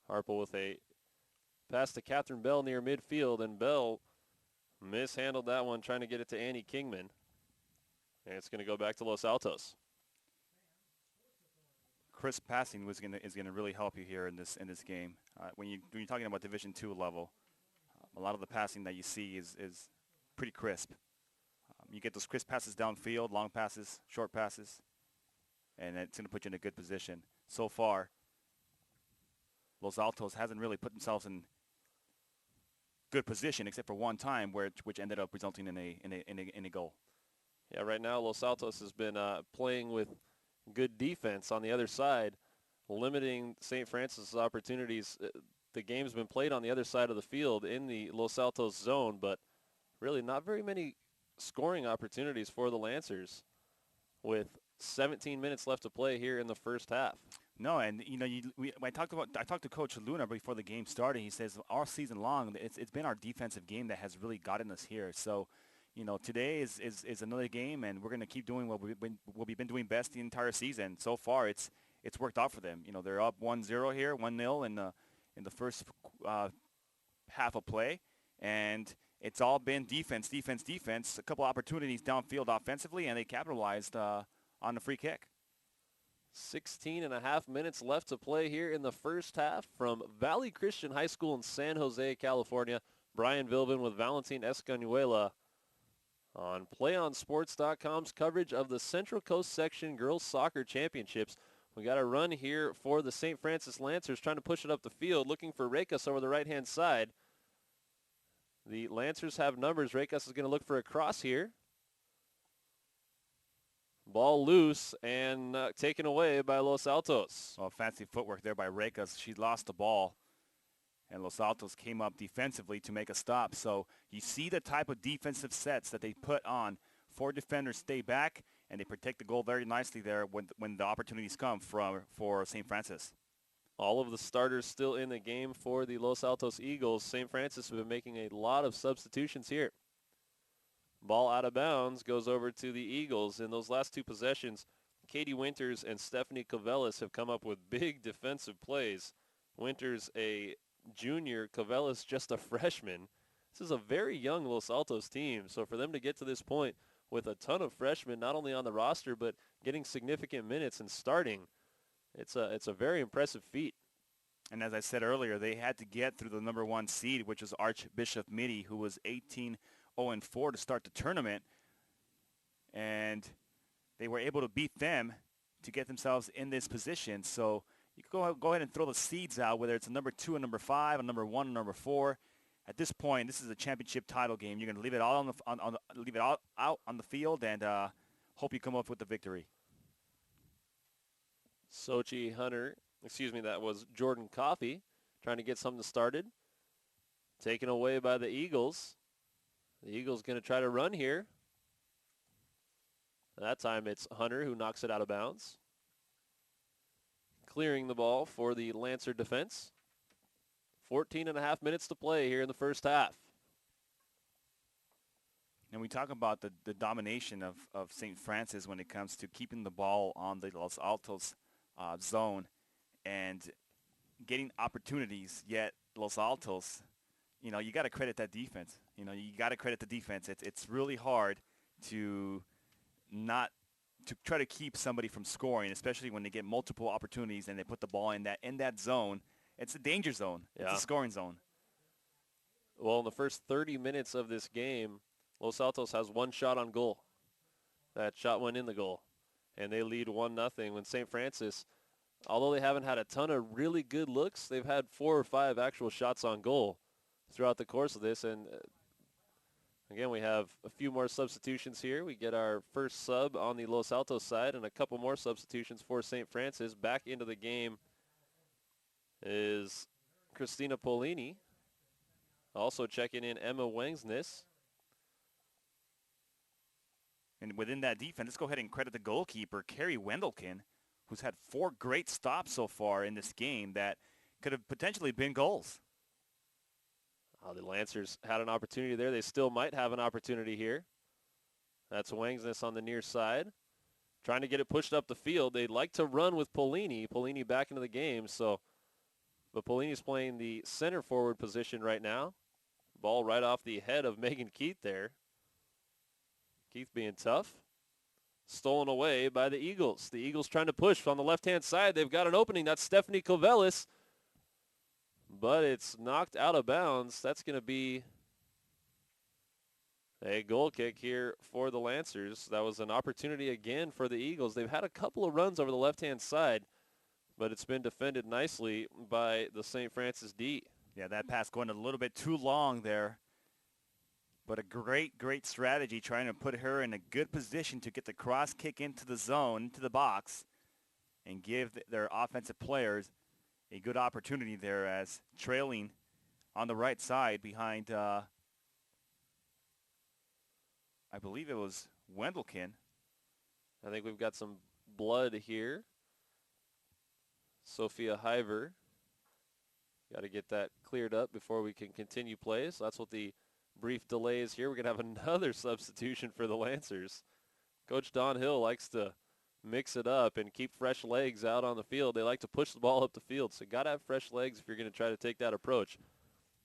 Harple with a pass to Catherine Bell near midfield, and Bell mishandled that one trying to get it to Annie Kingman. And it's going to go back to Los Altos. Crisp passing is gonna really help you here in this game. When you're talking about Division II level, a lot of the passing that you see is pretty crisp. You get those crisp passes downfield, long passes, short passes, and it's gonna put you in a good position. So far, Los Altos hasn't really put themselves in good position except for one time which ended up resulting in a goal. Yeah, right now Los Altos has been playing with good defense on the other side, limiting St. Francis' opportunities. The game's been played on the other side of the field in the Los Altos zone, but really not very many scoring opportunities for the Lancers with 17 minutes left to play here in the first half. No, and I talked to Coach Luna before the game started. He says all season long it's been our defensive game that has really gotten us here. So, today is another game, and we're going to keep doing what we've been doing best the entire season. So far, it's worked out for them. They're up 1-0 here, 1-0 in the first half of play, and it's all been defense, defense, defense. A couple opportunities downfield offensively, and they capitalized on the free kick. 16 and a half minutes left to play here in the first half from Valley Christian High School in San Jose, California. Brian Vilbin with Valentin Escanuela on PlayOnSports.com's coverage of the Central Coast Section Girls Soccer Championships. We got a run here for the St. Francis Lancers trying to push it up the field, looking for Rekas over the right-hand side. The Lancers have numbers. Rekas is going to look for a cross here. Ball loose and taken away by Los Altos. Well, fancy footwork there by Rekas. She lost the ball, and Los Altos came up defensively to make a stop. So you see the type of defensive sets that they put on. 4 defenders stay back, and they protect the goal very nicely there when the opportunities come for St. Francis. All of the starters still in the game for the Los Altos Eagles. St. Francis have been making a lot of substitutions here. Ball out of bounds goes over to the Eagles. In those last 2 possessions, Katie Winters and Stephanie Covellis have come up with big defensive plays. Winters a junior, Covellis just a freshman. This is a very young Los Altos team, so for them to get to this point with a ton of freshmen not only on the roster but getting significant minutes and starting, it's a very impressive feat. And as I said earlier, they had to get through the number 1 seed, which was Archbishop Mitty, who was 18-0-4 to start the tournament, and they were able to beat them to get themselves in this position. So you can go ahead and throw the seeds out, whether it's a number 2 and number 5, a number 1 and number 4. At this point, this is a championship title game. You're going to leave it all leave it all out on the field and hope you come up with the victory. Sochi Hunter, that was Jordan Coffey trying to get something started. Taken away by the Eagles. The Eagles going to try to run here. That time it's Hunter who knocks it out of bounds. Clearing the ball for the Lancer defense. 14 and a half minutes to play here in the first half. And we talk about the domination of St. Francis when it comes to keeping the ball on the Los Altos zone and getting opportunities, yet Los Altos, you got to credit that defense. You got to credit the defense. It's really hard to try to keep somebody from scoring, especially when they get multiple opportunities and they put the ball in that zone. It's a danger zone. Yeah. It's a scoring zone. Well, in the first 30 minutes of this game, Los Altos has 1 shot on goal. That shot went in the goal, and they lead 1-0. When St. Francis, although they haven't had a ton of really good looks, they've had 4 or 5 actual shots on goal throughout the course of this. And again, we have a few more substitutions here. We get our first sub on the Los Altos side and a couple more substitutions for St. Francis. Back into the game is Christina Polini. Also checking in Emma Wengsness. And within that defense, let's go ahead and credit the goalkeeper, Carrie Wendelkin, who's had 4 great stops so far in this game that could have potentially been goals. The Lancers had an opportunity there. They still might have an opportunity here. That's Wengsness on the near side. Trying to get it pushed up the field. They'd like to run with Polini. Polini back into the game, so But Polini's playing the center forward position right now. Ball right off the head of Megan Keith there. Keith being tough. Stolen away by the Eagles. The Eagles trying to push on the left-hand side. They've got an opening. That's Stephanie Covelis. But it's knocked out of bounds. That's going to be a goal kick here for the Lancers. That was an opportunity again for the Eagles. They've had a couple of runs over the left-hand side, but it's been defended nicely by the St. Francis D. Yeah, that pass going a little bit too long there. But a great strategy trying to put her in a good position to get the cross kick into the zone, into the box, and give their offensive players a good opportunity there as trailing on the right side behind, I believe it was Wendelkin. I think we've got some blood here. Sophia Hiver. Got to get that cleared up before we can continue play. So that's what the brief delay is here. We're going to have another substitution for the Lancers. Coach Don Hill likes to mix it up and keep fresh legs out on the field. They like to push the ball up the field, so got to have fresh legs if you're going to try to take that approach.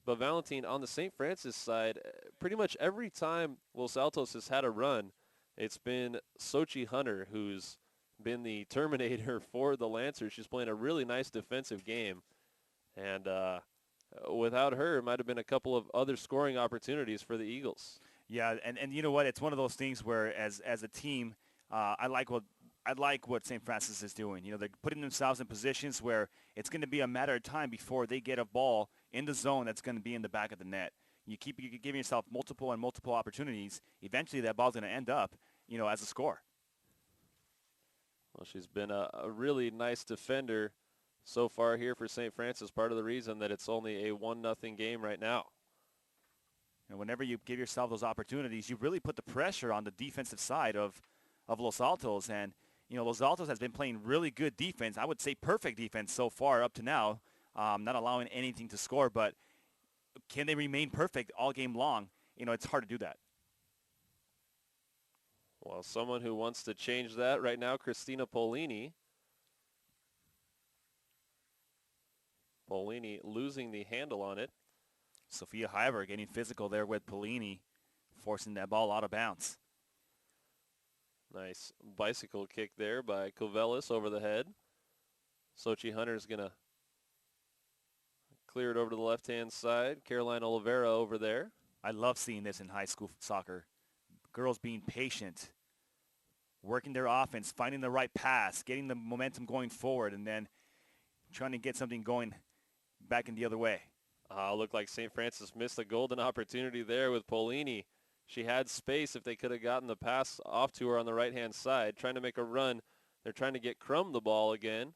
But Valentine, on the St. Francis side, pretty much every time Los Altos has had a run, it's been Sochi Hunter who's been the terminator for the Lancers. She's playing a really nice defensive game. And without her, it might have been a couple of other scoring opportunities for the Eagles. Yeah, and you know what? It's one of those things where as a team, I like what St. Francis is doing. You know, they're putting themselves in positions where it's going to be a matter of time before they get a ball in the zone that's going to be in the back of the net. You keep giving yourself multiple opportunities. Eventually, that ball's going to end up, you know, as a score. Well, she's been a really nice defender so far here for St. Francis. Part of the reason that it's only a 1-0 game right now. And whenever you give yourself those opportunities, you really put the pressure on the defensive side of Los Altos. And, you know, Los Altos has been playing really good defense. I would say perfect defense so far up to now, not allowing anything to score. But can they remain perfect all game long? You know, it's hard to do that. Well, someone who wants to change that right now, Christina Polini. Polini losing the handle on it. Sophia Hiver getting physical there with Polini, forcing that ball out of bounds. Nice bicycle kick there by Covelis over the head. Sochi Hunter's going to clear it over to the left-hand side. Caroline Oliveira over there. I love seeing this in high school soccer. Girls being patient, working their offense, finding the right pass, getting the momentum going forward, and then trying to get something going back in the other way. Looked like St. Francis missed a golden opportunity there with Polini. She had space if they could have gotten the pass off to her on the right-hand side. Trying to make a run. They're trying to get Crum the ball again.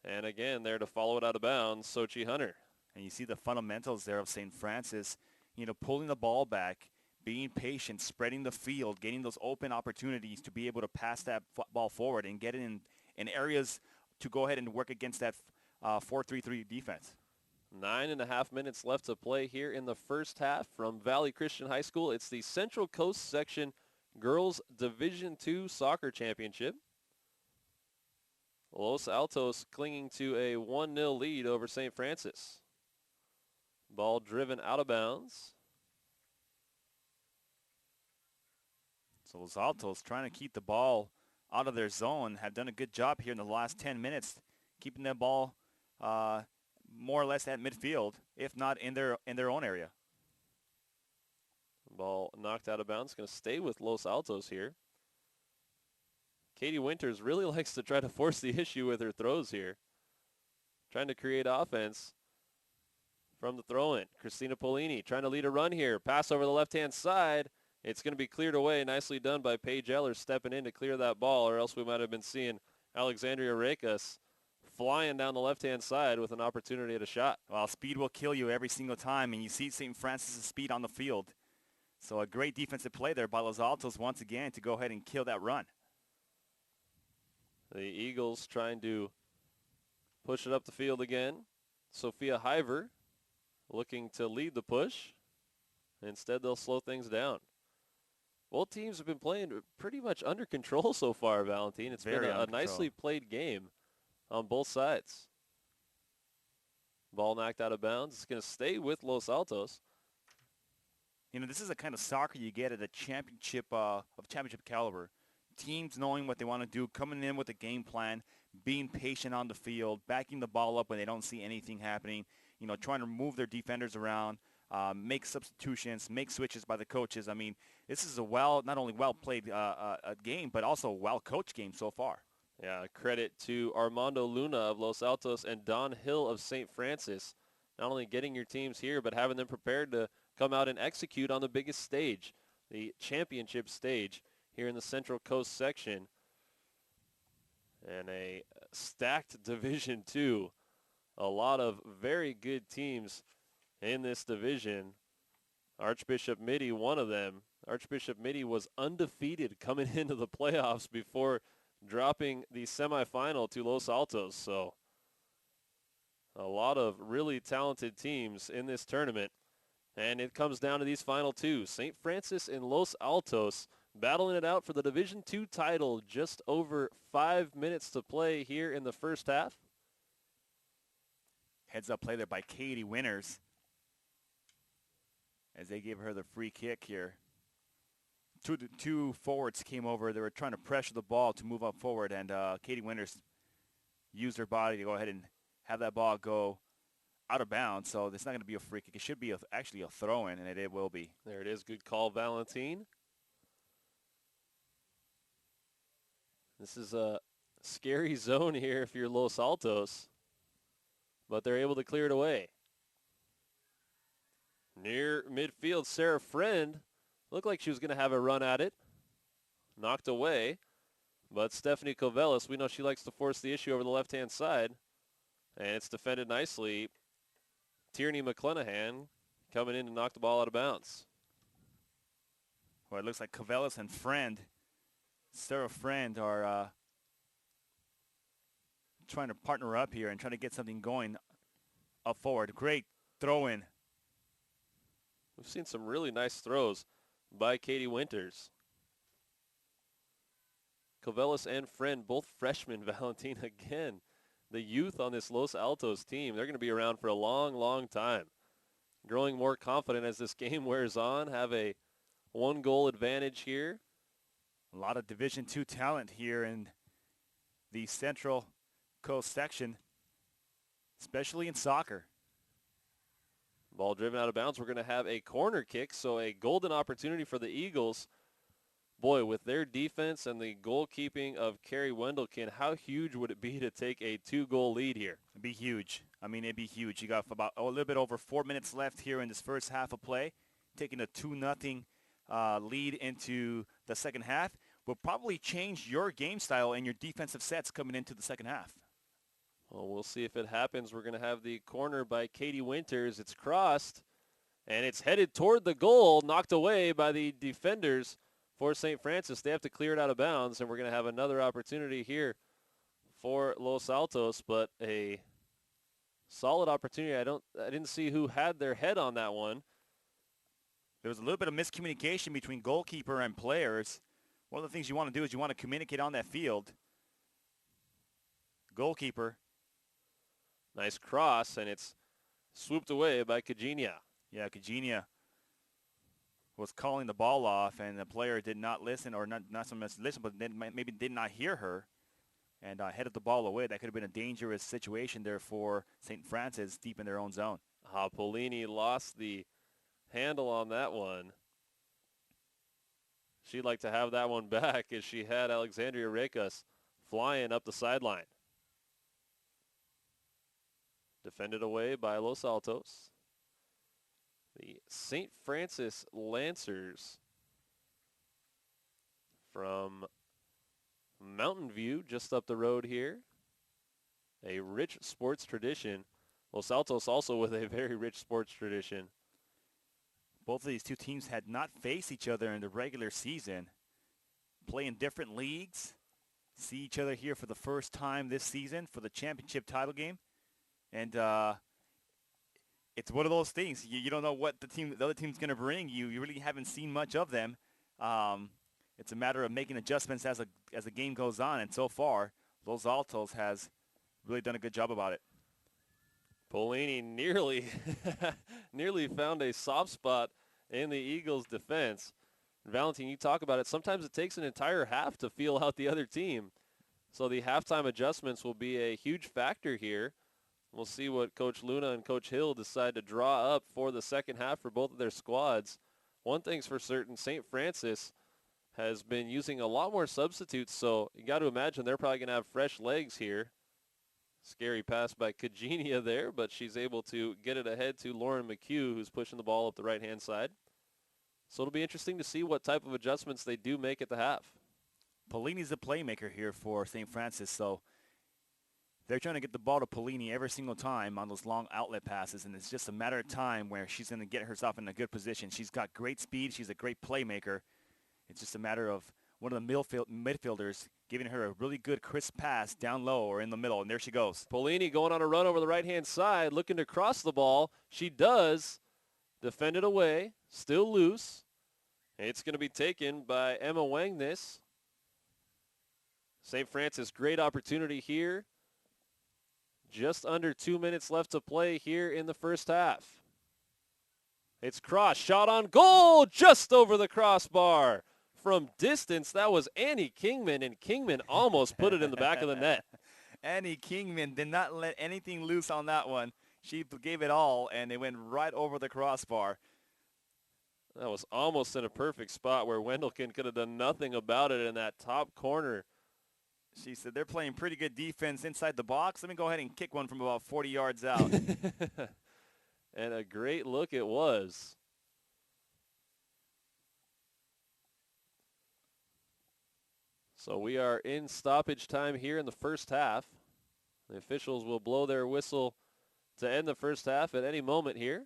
And again, there to follow it out of bounds, Sochi Hunter. And you see the fundamentals there of St. Francis, you know, pulling the ball back, being patient, spreading the field, getting those open opportunities to be able to pass that ball forward and get it in areas to go ahead and work against that 4-3-3 defense. 9.5 minutes left to play here in the first half from Valley Christian High School. It's the Central Coast Section Girls Division II Soccer Championship. Los Altos clinging to a 1-0 lead over St. Francis. Ball driven out of bounds. So Los Altos trying to keep the ball out of their zone, have done a good job here in the last 10 minutes, keeping that ball more or less at midfield, if not in their own area. Ball knocked out of bounds. Going to stay with Los Altos here. Katie Winters really likes to try to force the issue with her throws here. Trying to create offense from the throw-in. Christina Polini trying to lead a run here. Pass over the left-hand side. It's going to be cleared away. Nicely done by Paige Eller stepping in to clear that ball, or else we might have been seeing Alexandria Rekas flying down the left-hand side with an opportunity at a shot. Well, speed will kill you every single time, and you see St. Francis' speed on the field. So a great defensive play there by Los Altos once again to go ahead and kill that run. The Eagles trying to push it up the field again. Sophia Hiver looking to lead the push. Instead, they'll slow things down. Both teams have been playing pretty much under control so far, Valentine. It's been a nicely played game on both sides. Ball knocked out of bounds. It's going to stay with Los Altos. You know, this is the kind of soccer you get at a championship of championship caliber. Teams knowing what they want to do, coming in with a game plan, being patient on the field, backing the ball up when they don't see anything happening, you know, trying to move their defenders around, make substitutions, make switches by the coaches. I mean, this is a not only well-played game, but also a well-coached game so far. Yeah, credit to Armando Luna of Los Altos and Don Hill of St. Francis. Not only getting your teams here, but having them prepared to come out and execute on the biggest stage, the championship stage here in the Central Coast section. And a stacked Division II. A lot of very good teams in this division. Archbishop Mitty, one of them. Archbishop Mitty was undefeated coming into the playoffs before dropping the semifinal to Los Altos. So a lot of really talented teams in this tournament. And it comes down to these final two. St. Francis and Los Altos battling it out for the Division II title. Just over 5 minutes to play here in the first half. Heads up play there by Katie Winters as they gave her the free kick here. Two forwards came over. They were trying to pressure the ball to move up forward, and Katie Winters used her body to go ahead and have that ball go out of bounds. So it's not going to be a free kick. It should be actually a throw-in, and it will be. There it is. Good call, Valentine. This is a scary zone here if you're Los Altos, but they're able to clear it away. Near midfield, Sarah Friend looked like she was going to have a run at it. Knocked away. But Stephanie Covelis, we know she likes to force the issue over the left-hand side. And it's defended nicely. Tierney McClenahan coming in to knock the ball out of bounds. Well, it looks like Covelis and Friend, Sarah Friend, are trying to partner up here and trying to get something going up forward. Great throw-in. We've seen some really nice throws by Katie Winters. Covelis and Friend, both freshmen. Valentine again. The youth on this Los Altos team, they're going to be around for a long, long time. Growing more confident as this game wears on, have a one-goal advantage here. A lot of Division II talent here in the Central Coast section, especially in soccer. Ball driven out of bounds. We're going to have a corner kick, so a golden opportunity for the Eagles. Boy, with their defense and the goalkeeping of Carrie Wendelkin, how huge would it be to take a 2-goal lead here? It'd be huge. I mean, it'd be huge. You got about a little bit over 4 minutes left here in this first half of play. Taking a 2-0 lead into the second half will probably change your game style and your defensive sets coming into the second half. Well, we'll see if it happens. We're going to have the corner by Katie Winters. It's crossed, and it's headed toward the goal, knocked away by the defenders for St. Francis. They have to clear it out of bounds, and we're going to have another opportunity here for Los Altos, but a solid opportunity. I didn't see who had their head on that one. There was a little bit of miscommunication between goalkeeper and players. One of the things you want to do is you want to communicate on that field. Goalkeeper. Nice cross, and it's swooped away by Kajenia. Yeah, Kajenia was calling the ball off, and the player did not listen, or not so much listen, but maybe did not hear her, and headed the ball away. That could have been a dangerous situation there for St. Francis deep in their own zone. Polini lost the handle on that one. She'd like to have that one back as she had Alexandria Rekas flying up the sideline. Defended away by Los Altos. The St. Francis Lancers from Mountain View, just up the road here. A rich sports tradition. Los Altos also with a very rich sports tradition. Both of these two teams had not faced each other in the regular season. Play in different leagues. See each other here for the first time this season for the championship title game. And it's one of those things. You don't know what the other team's going to bring. You really haven't seen much of them. It's a matter of making adjustments as the game goes on. And so far, Los Altos has really done a good job about it. Polini nearly, nearly found a soft spot in the Eagles' defense. Valentin, you talk about it. Sometimes it takes an entire half to feel out the other team. So the halftime adjustments will be a huge factor here. We'll see what Coach Luna and Coach Hill decide to draw up for the second half for both of their squads. One thing's for certain, St. Francis has been using a lot more substitutes, so you got to imagine they're probably going to have fresh legs here. Scary pass by Kajenia there, but she's able to get it ahead to Lauren McHugh, who's pushing the ball up the right-hand side. So it'll be interesting to see what type of adjustments they do make at the half. Polini's the playmaker here for St. Francis, so they're trying to get the ball to Polini every single time on those long outlet passes, and it's just a matter of time where she's going to get herself in a good position. She's got great speed. She's a great playmaker. It's just a matter of one of the midfielders giving her a really good crisp pass down low or in the middle, and there she goes. Polini going on a run over the right-hand side, looking to cross the ball. She does. Defended away, still loose. It's going to be taken by Emma Wangnes. St. Francis, great opportunity here. Just under 2 minutes left to play here in the first half. It's cross, shot on goal, just over the crossbar. From distance, that was Annie Kingman, and Kingman almost put it in the back of the net. Annie Kingman did not let anything loose on that one. She gave it all, and it went right over the crossbar. That was almost in a perfect spot where Wendelken could have done nothing about it in that top corner. She said, they're playing pretty good defense inside the box. Let me go ahead and kick one from about 40 yards out. And a great look it was. So we are in stoppage time here in the first half. The officials will blow their whistle to end the first half at any moment here.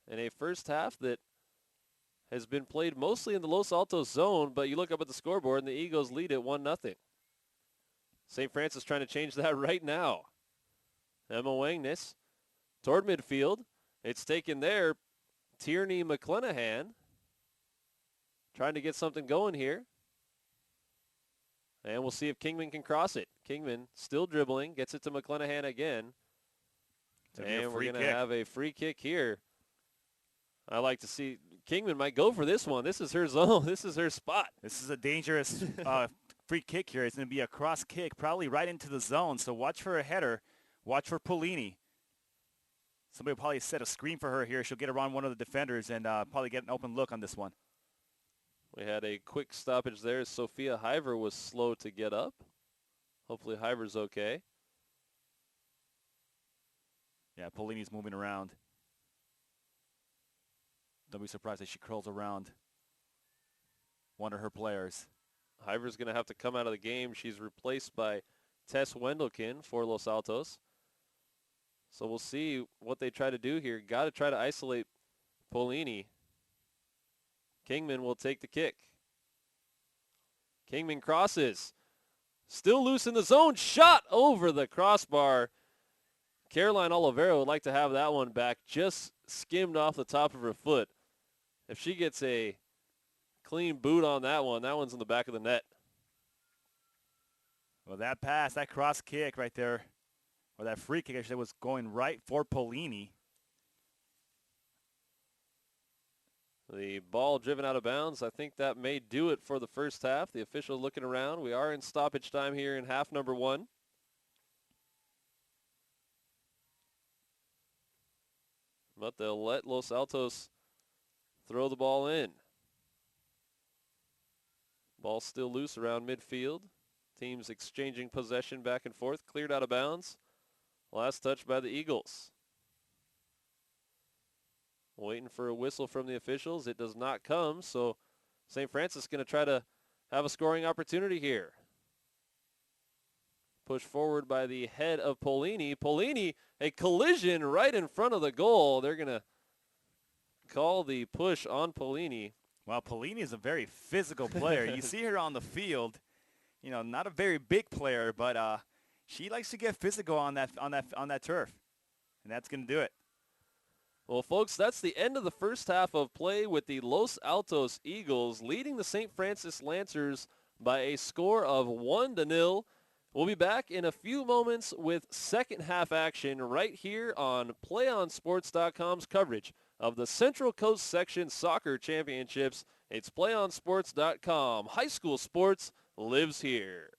In a first half that has been played mostly in the Los Altos zone, but you look up at the scoreboard and the Eagles lead it 1-0. St. Francis trying to change that right now. Emma Wangnes toward midfield. It's taken there. Tierney McClenahan trying to get something going here. And we'll see if Kingman can cross it. Kingman still dribbling, gets it to McClenahan again. And we're going to have a free kick here. I like to see Kingman might go for this one. This is her zone. This is her spot. This is a dangerous free kick here. It's going to be a cross kick, probably right into the zone. So watch for a header. Watch for Polini. Somebody will probably set a screen for her here. She'll get around one of the defenders and probably get an open look on this one. We had a quick stoppage there. Sophia Hiver was slow to get up. Hopefully Hiver's okay. Yeah, Polini's moving around. Don't be surprised if she curls around one of her players. Hiver's going to have to come out of the game. She's replaced by Tess Wendelken for Los Altos. So we'll see what they try to do here. Got to try to isolate Polini. Kingman will take the kick. Kingman crosses. Still loose in the zone. Shot over the crossbar. Caroline Olivero would like to have that one back. Just skimmed off the top of her foot. If she gets a clean boot on that one's in the back of the net. Well, that pass, that cross kick right there, or that free kick, I should say, was going right for Polini. The ball driven out of bounds. I think that may do it for the first half. The official looking around. We are in stoppage time here in half number 1. But they'll let Los Altos throw the ball in. Ball still loose around midfield. Teams exchanging possession back and forth. Cleared out of bounds. Last touch by the Eagles. Waiting for a whistle from the officials. It does not come, so St. Francis going to try to have a scoring opportunity here. Push forward by the head of Polini. Polini, a collision right in front of the goal. They're going to call the push on Polini. Well, Polini is a very physical player. You see her on the field, you know, not a very big player, but she likes to get physical on that turf, and that's going to do it. Well, folks, that's the end of the first half of play with the Los Altos Eagles leading the St. Francis Lancers by a score of 1-0. We'll be back in a few moments with second half action right here on PlayOnSports.com's coverage of the Central Coast Section Soccer Championships. It's PlayOnSports.com. High school sports lives here.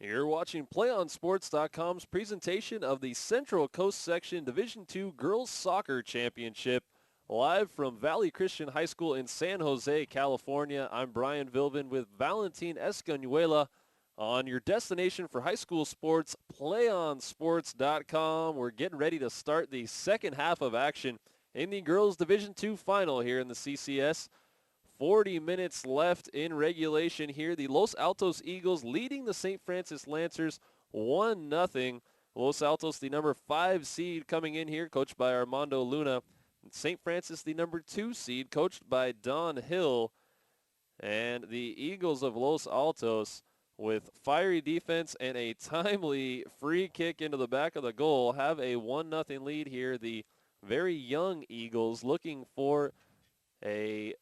You're watching PlayOnSports.com's presentation of the Central Coast Section Division II Girls Soccer Championship, live from Valley Christian High School in San Jose, California. I'm Brian Vilvin with Valentin Escanuela on your destination for high school sports, PlayOnSports.com. We're getting ready to start the second half of action in the Girls Division II Final here in the CCS. 40 minutes left in regulation here. The Los Altos Eagles leading the St. Francis Lancers 1-0. Los Altos, the number 5 seed coming in here, coached by Armando Luna. St. Francis, the number 2 seed, coached by Don Hill. And the Eagles of Los Altos, with fiery defense and a timely free kick into the back of the goal, have a 1-0 lead here. The very young Eagles looking for a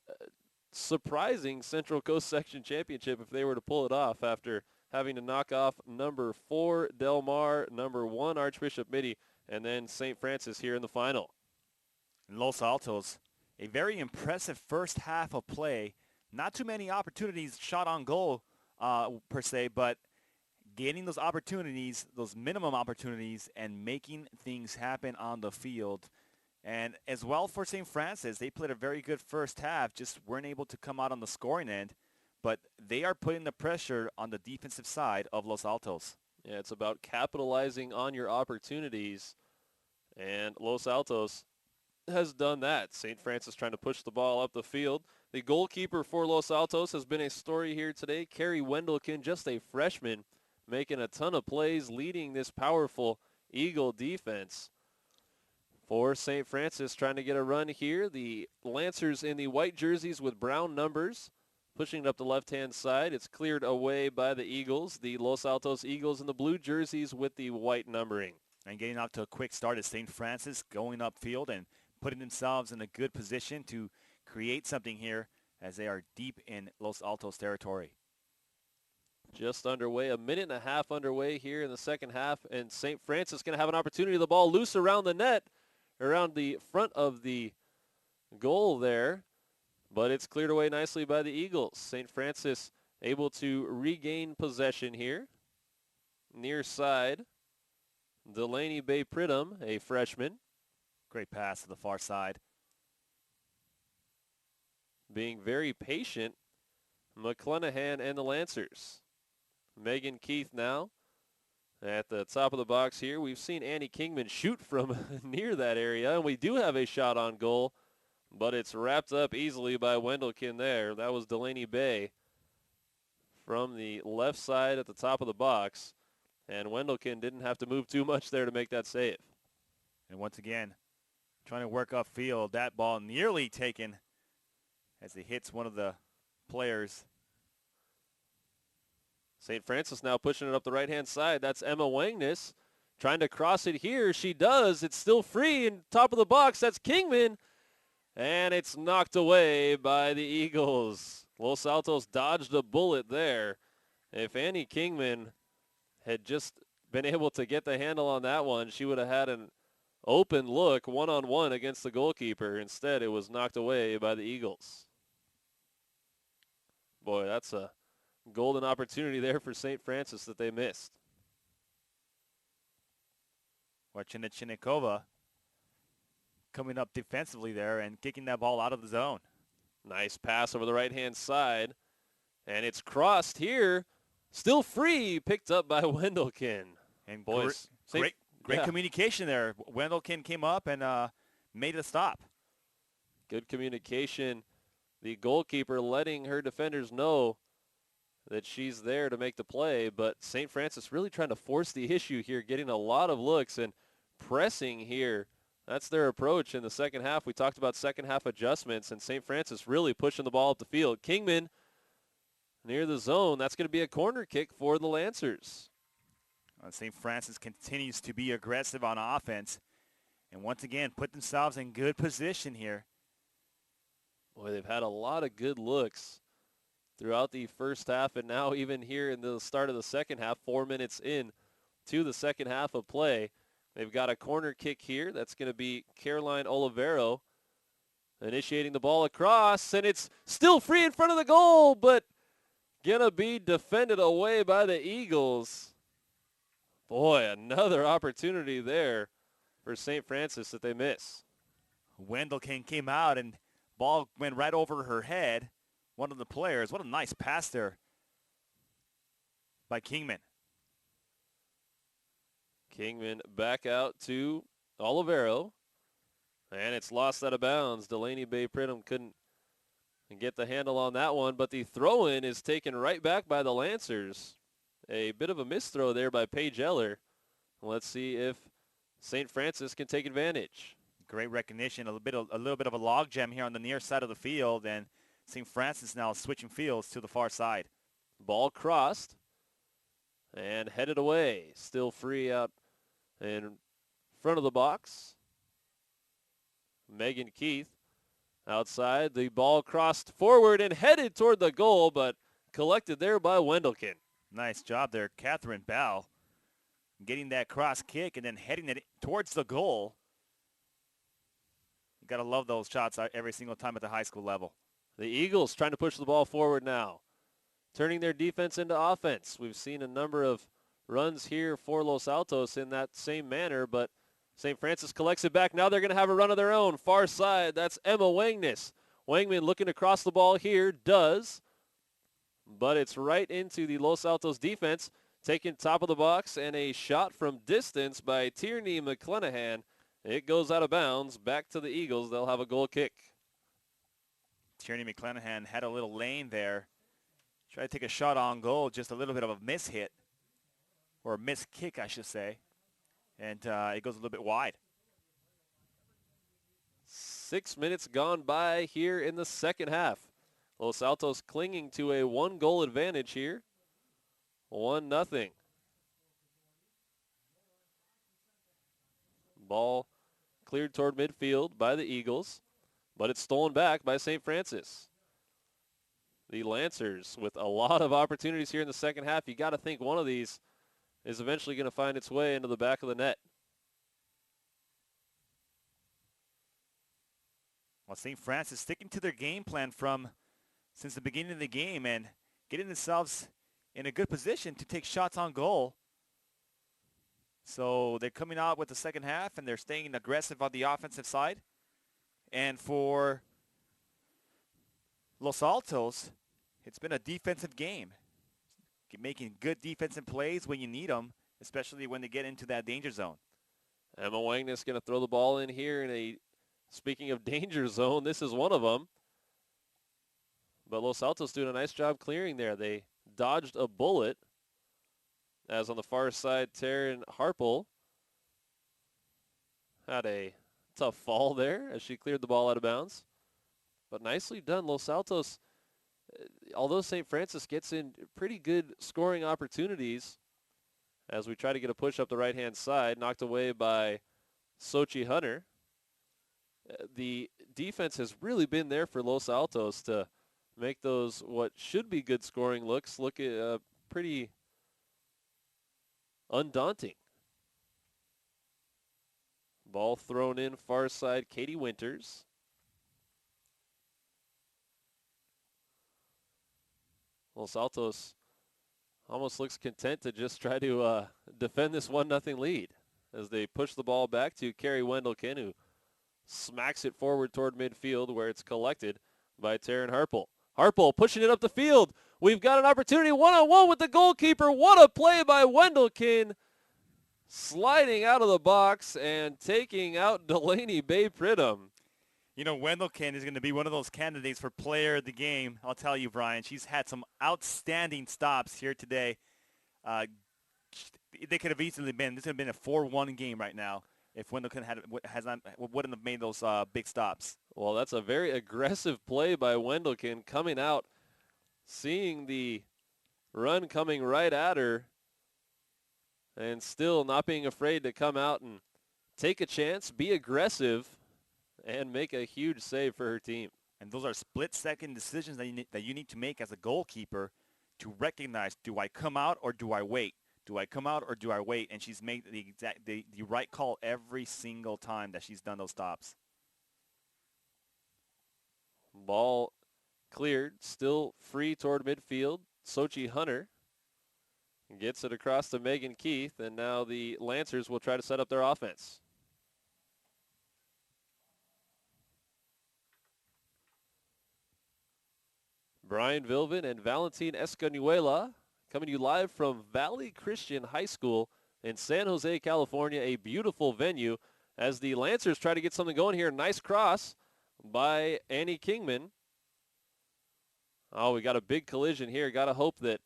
surprising Central Coast Section Championship if they were to pull it off after having to knock off number 4 Del Mar, number 1 Archbishop Mitty, and then St. Francis here in the final. Los Altos, a very impressive first half of play. Not too many opportunities shot on goal per se, but getting those opportunities, those minimum opportunities, and making things happen on the field. And as well for St. Francis, they played a very good first half, just weren't able to come out on the scoring end. But they are putting the pressure on the defensive side of Los Altos. Yeah, it's about capitalizing on your opportunities. And Los Altos has done that. St. Francis trying to push the ball up the field. The goalkeeper for Los Altos has been a story here today. Carrie Wendelkin, just a freshman, making a ton of plays, leading this powerful Eagle defense. For St. Francis trying to get a run here. The Lancers in the white jerseys with brown numbers, pushing it up the left-hand side. It's cleared away by the Eagles. The Los Altos Eagles in the blue jerseys with the white numbering. And getting off to a quick start is St. Francis, going upfield and putting themselves in a good position to create something here as they are deep in Los Altos territory. Just underway, a minute and a half underway here in the second half, and St. Francis going to have an opportunity. The ball loose around the net, around the front of the goal there, but it's cleared away nicely by the Eagles. St. Francis able to regain possession here. Near side, Delaney Bay Pridham, a freshman. Great pass to the far side. Being very patient, McClenahan and the Lancers. Megan Keith now at the top of the box here. We've seen Annie Kingman shoot from near that area, and we do have a shot on goal, but it's wrapped up easily by Wendelkin there. That was Delaney Bay from the left side at the top of the box, and Wendelkin didn't have to move too much there to make that save. And once again, trying to work upfield. That ball nearly taken as it hits one of the players. St. Francis now pushing it up the right-hand side. That's Emma Wangness trying to cross it here. She does. It's still free in top of the box. That's Kingman. And it's knocked away by the Eagles. Los Altos dodged a bullet there. If Annie Kingman had just been able to get the handle on that one, she would have had an open look one-on-one against the goalkeeper. Instead, it was knocked away by the Eagles. Boy, that's a golden opportunity there for St. Francis that they missed. Chinikova coming up defensively there and kicking that ball out of the zone. Nice pass over the right-hand side. And it's crossed here. Still free, picked up by Wendelkin. And boys, great communication there. Wendelkin came up and made a stop. Good communication. The goalkeeper letting her defenders know that she's there to make the play, but St. Francis really trying to force the issue here, getting a lot of looks and pressing here. That's their approach in the second half. We talked about second half adjustments, and St. Francis really pushing the ball up the field. Kingman near the zone. That's going to be a corner kick for the Lancers. St. Francis continues to be aggressive on offense and once again put themselves in good position here. Boy, they've had a lot of good looks throughout the first half, and now even here in the start of the second half, 4 minutes in to the second half of play. They've got a corner kick here. That's going to be Caroline Olivero initiating the ball across, and it's still free in front of the goal, but going to be defended away by the Eagles. Boy, another opportunity there for St. Francis that they miss. Wendelken came out and ball went right over her head. One of the players. What a nice pass there by Kingman. Kingman back out to Olivero. And it's lost out of bounds. Delaney Bay Pridham couldn't get the handle on that one, but the throw-in is taken right back by the Lancers. A bit of a misthrow there by Paige Eller. Let's see if St. Francis can take advantage. Great recognition. A little bit of a log jam here on the near side of the field, and St. Francis now switching fields to the far side. Ball crossed and headed away. Still free out in front of the box. Megan Keith outside. The ball crossed forward and headed toward the goal, but collected there by Wendelken. Nice job there, Catherine Bell, getting that cross kick and then heading it towards the goal. You got to love those shots every single time at the high school level. The Eagles trying to push the ball forward now, turning their defense into offense. We've seen a number of runs here for Los Altos in that same manner, but St. Francis collects it back. Now they're going to have a run of their own. Far side, that's Emma Wangnes. Wangman looking to cross the ball here, does, but it's right into the Los Altos defense, taken top of the box, and a shot from distance by Tierney McClenahan. It goes out of bounds, back to the Eagles. They'll have a goal kick. Tierney McClenahan had a little lane there. Tried to take a shot on goal, just a little bit of a miss hit, or a miss kick, I should say. And it goes a little bit wide. 6 minutes gone by here in the second half. Los Altos clinging to a 1-goal advantage here. 1-0. Ball cleared toward midfield by the Eagles, but it's stolen back by St. Francis. The Lancers with a lot of opportunities here in the second half. You got to think one of these is eventually going to find its way into the back of the net. Well, St. Francis sticking to their game plan from since the beginning of the game and getting themselves in a good position to take shots on goal. So they're coming out with the second half, and they're staying aggressive on the offensive side. And for Los Altos, it's been a defensive game. Making good defensive plays when you need them, especially when they get into that danger zone. Emma Wangnes going to throw the ball in here in a, speaking of danger zone, this is one of them. But Los Altos doing a nice job clearing there. They dodged a bullet, as on the far side, Taryn Harple had a tough fall there as she cleared the ball out of bounds. But nicely done, Los Altos. Although St. Francis gets in pretty good scoring opportunities, as we try to get a push up the right-hand side, knocked away by Sochi Hunter. The defense has really been there for Los Altos to make those what should be good scoring looks look pretty undaunting. Ball thrown in far side, Katie Winters. Los Altos almost looks content to just try to defend this 1-0 lead as they push the ball back to Carrie Wendelken, who smacks it forward toward midfield where it's collected by Taryn Harple. Harple pushing it up the field. We've got an opportunity one-on-one with the goalkeeper. What a play by Wendelken. Sliding out of the box and taking out Delaney Bay Pridham. You know, Wendelken is going to be one of those candidates for player of the game. I'll tell you, Brian, she's had some outstanding stops here today. They could have easily been, this would have been a 4-1 game right now if Wendelken wouldn't have made those big stops. Well, that's a very aggressive play by Wendelken, coming out, seeing the run coming right at her, and still not being afraid to come out and take a chance, be aggressive, and make a huge save for her team. And those are split-second decisions that you need to make as a goalkeeper to recognize, do I come out or do I wait? Do I come out or do I wait? And she's made the right call every single time that she's done those stops. Ball cleared, still free toward midfield. Sochi Hunter Gets it across to Megan Keith, and now the Lancers will try to set up their offense. Brian Vilvin and Valentin Escanuela coming to you live from Valley Christian High School in San Jose, California, a beautiful venue as the Lancers try to get something going here. Nice cross by Annie Kingman. Oh, we got a big collision here. Got to hope that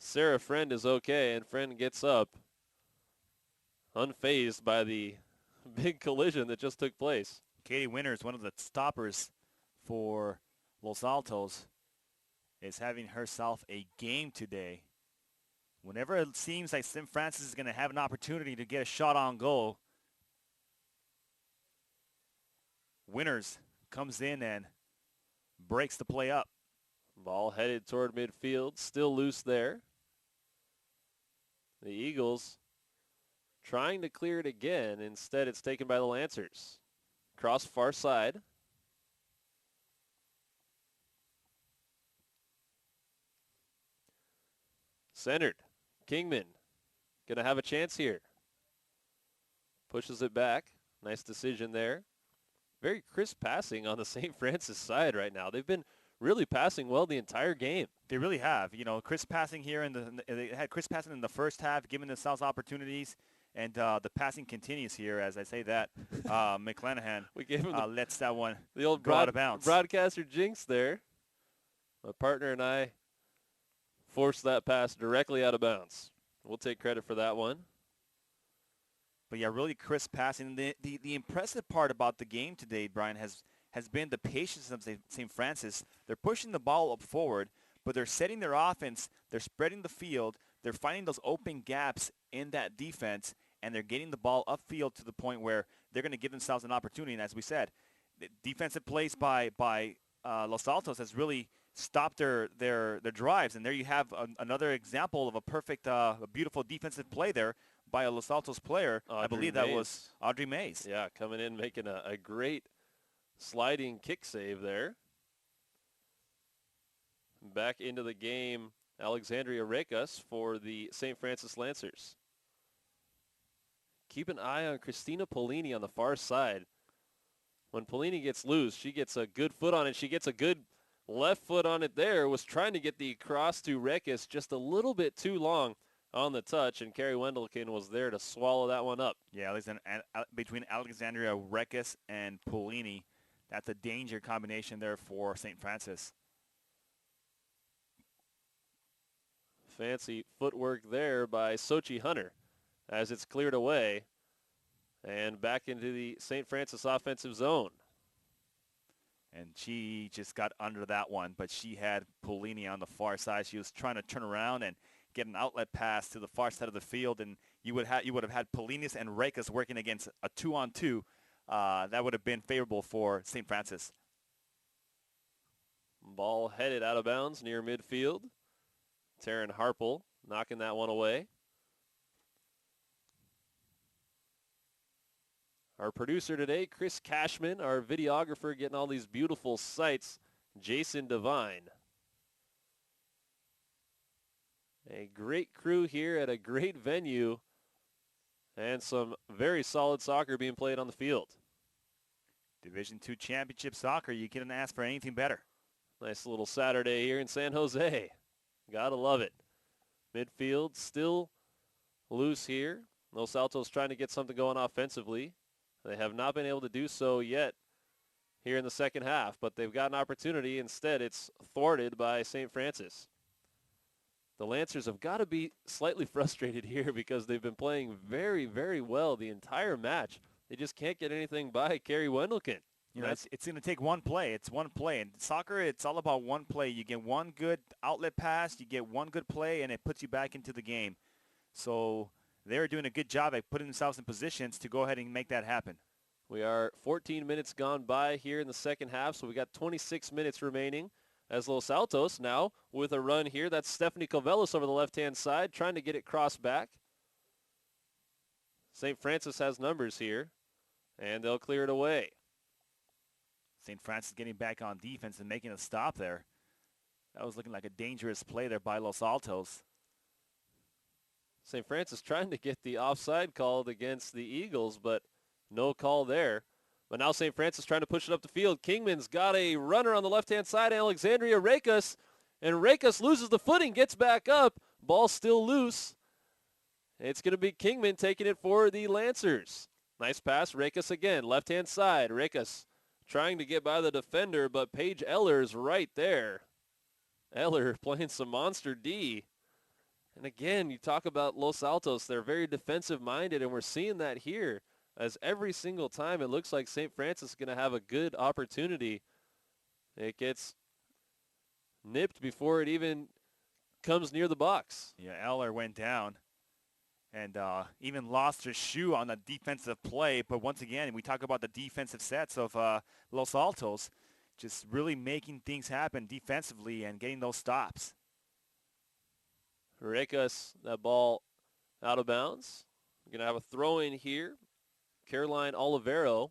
Sarah Friend is okay, and Friend gets up unfazed by the big collision that just took place. Katie Winters, one of the stoppers for Los Altos, is having herself a game today. Whenever it seems like St. Francis is going to have an opportunity to get a shot on goal, Winters comes in and breaks the play up. Ball headed toward midfield, still loose there. The Eagles trying to clear it again. Instead, it's taken by the Lancers. Cross far side. Centered. Kingman going to have a chance here. Pushes it back. Nice decision there. Very crisp passing on the St. Francis side right now. They've been really passing well the entire game. They really have. You know, crisp passing here. They had crisp passing in the first half, giving themselves opportunities. And the passing continues here, as I say that. McClanahan we gave him lets that one the old go out of bounds. Broadcaster jinx there. My partner and I forced that pass directly out of bounds. We'll take credit for that one. But yeah, really crisp passing. The impressive part about the game today, Brian, has been the patience of St. Francis. They're pushing the ball up forward, but they're setting their offense. They're spreading the field. They're finding those open gaps in that defense, and they're getting the ball upfield to the point where they're going to give themselves an opportunity. And as we said, the defensive plays by Los Altos has really stopped their drives. And there you have another example of a perfect, a beautiful defensive play there by a Los Altos player. Audrey I believe Mays. That was Audrey Mays. Yeah, coming in, making a great sliding kick save there. Back into the game, Alexandria Rekas for the St. Francis Lancers. Keep an eye on Christina Polini on the far side. When Polini gets loose, she gets a good foot on it. She gets a good left foot on it there. Was trying to get the cross to Rekas just a little bit too long on the touch, and Carrie Wendelkin was there to swallow that one up. Yeah, between Alexandria Rekas and Polini, that's a danger combination there for St. Francis. Fancy footwork there by Sochi Hunter as it's cleared away and back into the St. Francis offensive zone. And she just got under that one, but she had Polini on the far side. She was trying to turn around and get an outlet pass to the far side of the field, and you would have had Polinis and Rekas working against a 2-on-2. That would have been favorable for St. Francis. Ball headed out of bounds near midfield. Taryn Harple knocking that one away. Our producer today, Chris Cashman. Our videographer getting all these beautiful sights, Jason Devine. A great crew here at a great venue and some very solid soccer being played on the field. Division II championship soccer, you couldn't ask for anything better. Nice little Saturday here in San Jose. Gotta love it. Midfield still loose here. Los Altos trying to get something going offensively. They have not been able to do so yet here in the second half, but they've got an opportunity. Instead, it's thwarted by St. Francis. The Lancers have got to be slightly frustrated here because they've been playing very, very well the entire match. They just can't get anything by Carrie Wendelkin. You know, it's going to take one play. It's one play. And soccer, it's all about one play. You get one good outlet pass, you get one good play, and it puts you back into the game. So they're doing a good job at putting themselves in positions to go ahead and make that happen. We are 14 minutes gone by here in the second half, so we got 26 minutes remaining as Los Altos now with a run here. That's Stephanie Covelis over the left-hand side trying to get it crossed back. St. Francis has numbers here, and they'll clear it away. St. Francis getting back on defense and making a stop there. That was looking like a dangerous play there by Los Altos. St. Francis trying to get the offside called against the Eagles, but no call there. But now St. Francis trying to push it up the field. Kingman's got a runner on the left-hand side, Alexandria Rekas, and Rekas loses the footing, gets back up. Ball still loose. It's going to be Kingman taking it for the Lancers. Nice pass, Rekas again, left-hand side. Rekas trying to get by the defender, but Paige Eller's right there. Eller playing some monster D. And again, you talk about Los Altos. They're very defensive-minded, and we're seeing that here. As every single time it looks like St. Francis is going to have a good opportunity, it gets nipped before it even comes near the box. Yeah, Eller went down and even lost her shoe on a defensive play. But once again, we talk about the defensive sets of Los Altos, just really making things happen defensively and getting those stops. Rekas, that ball out of bounds. We're going to have a throw in here. Caroline Olivero.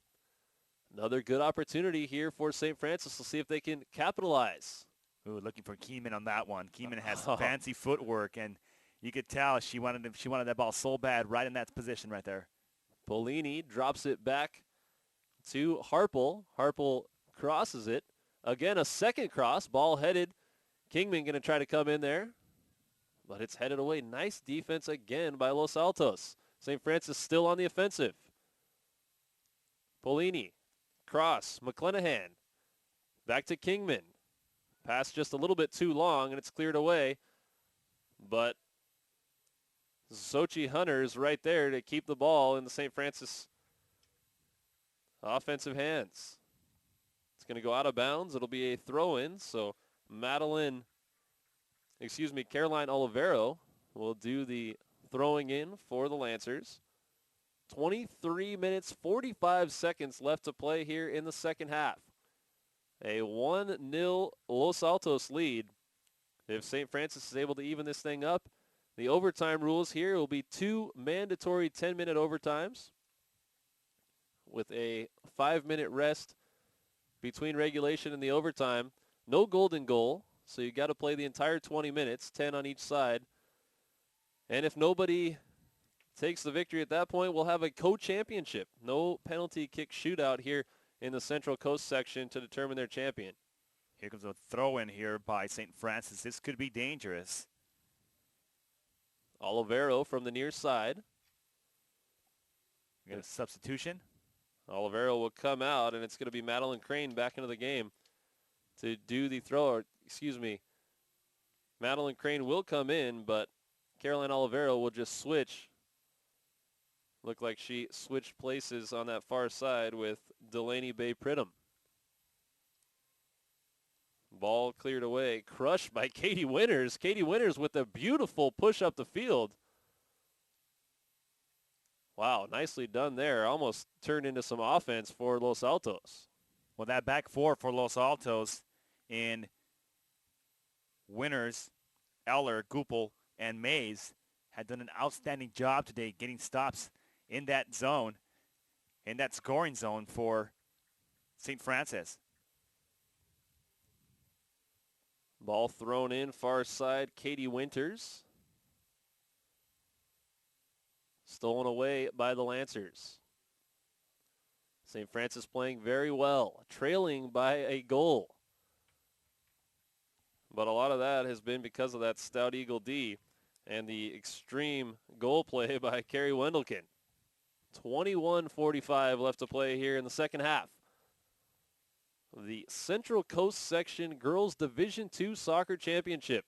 Another good opportunity here for St. Francis. We'll see if they can capitalize. Ooh, looking for Keeman on that one. Keeman has fancy footwork, and you could tell she wanted that ball so bad right in that position right there. Polini drops it back to Harple. Harple crosses it. Again, a second cross. Ball headed. Kingman going to try to come in there, but it's headed away. Nice defense again by Los Altos. St. Francis still on the offensive. Polini, cross, McClenahan, back to Kingman. Pass just a little bit too long, and it's cleared away. But Xochitl Hunter's right there to keep the ball in the St. Francis offensive hands. It's going to go out of bounds. It'll be a throw-in, so Caroline Olivero will do the throwing in for the Lancers. 23 minutes, 45 seconds left to play here in the second half. A 1-0 Los Altos lead. If St. Francis is able to even this thing up, the overtime rules here will be 2 mandatory 10-minute overtimes with a 5-minute rest between regulation and the overtime. No golden goal, so you got to play the entire 20 minutes, 10 on each side. And if nobody takes the victory at that point, we'll have a co-championship. No penalty kick shootout here in the Central Coast section to determine their champion. Here comes a throw-in here by St. Francis. This could be dangerous. Olivero from the near side. We got a substitution. Olivero will come out, and it's going to be Madeline Crane back into the game to do the throw. Madeline Crane will come in, but Caroline Olivero will just switch. Looked like she switched places on that far side with Delaney Bay Pridham. Ball cleared away, crushed by Katie Winters. Katie Winters with a beautiful push up the field. Wow, nicely done there. Almost turned into some offense for Los Altos. Well, that back four for Los Altos in Winters, Eller, Goupel, and Mays had done an outstanding job today getting stops in that zone, in that scoring zone for St. Francis. Ball thrown in far side, Katie Winters. Stolen away by the Lancers. St. Francis playing very well, trailing by a goal. But a lot of that has been because of that stout Eagle D and the extreme goal play by Carrie Wendelken. 21:45 left to play here in the second half. The Central Coast Section Girls Division II Soccer Championship.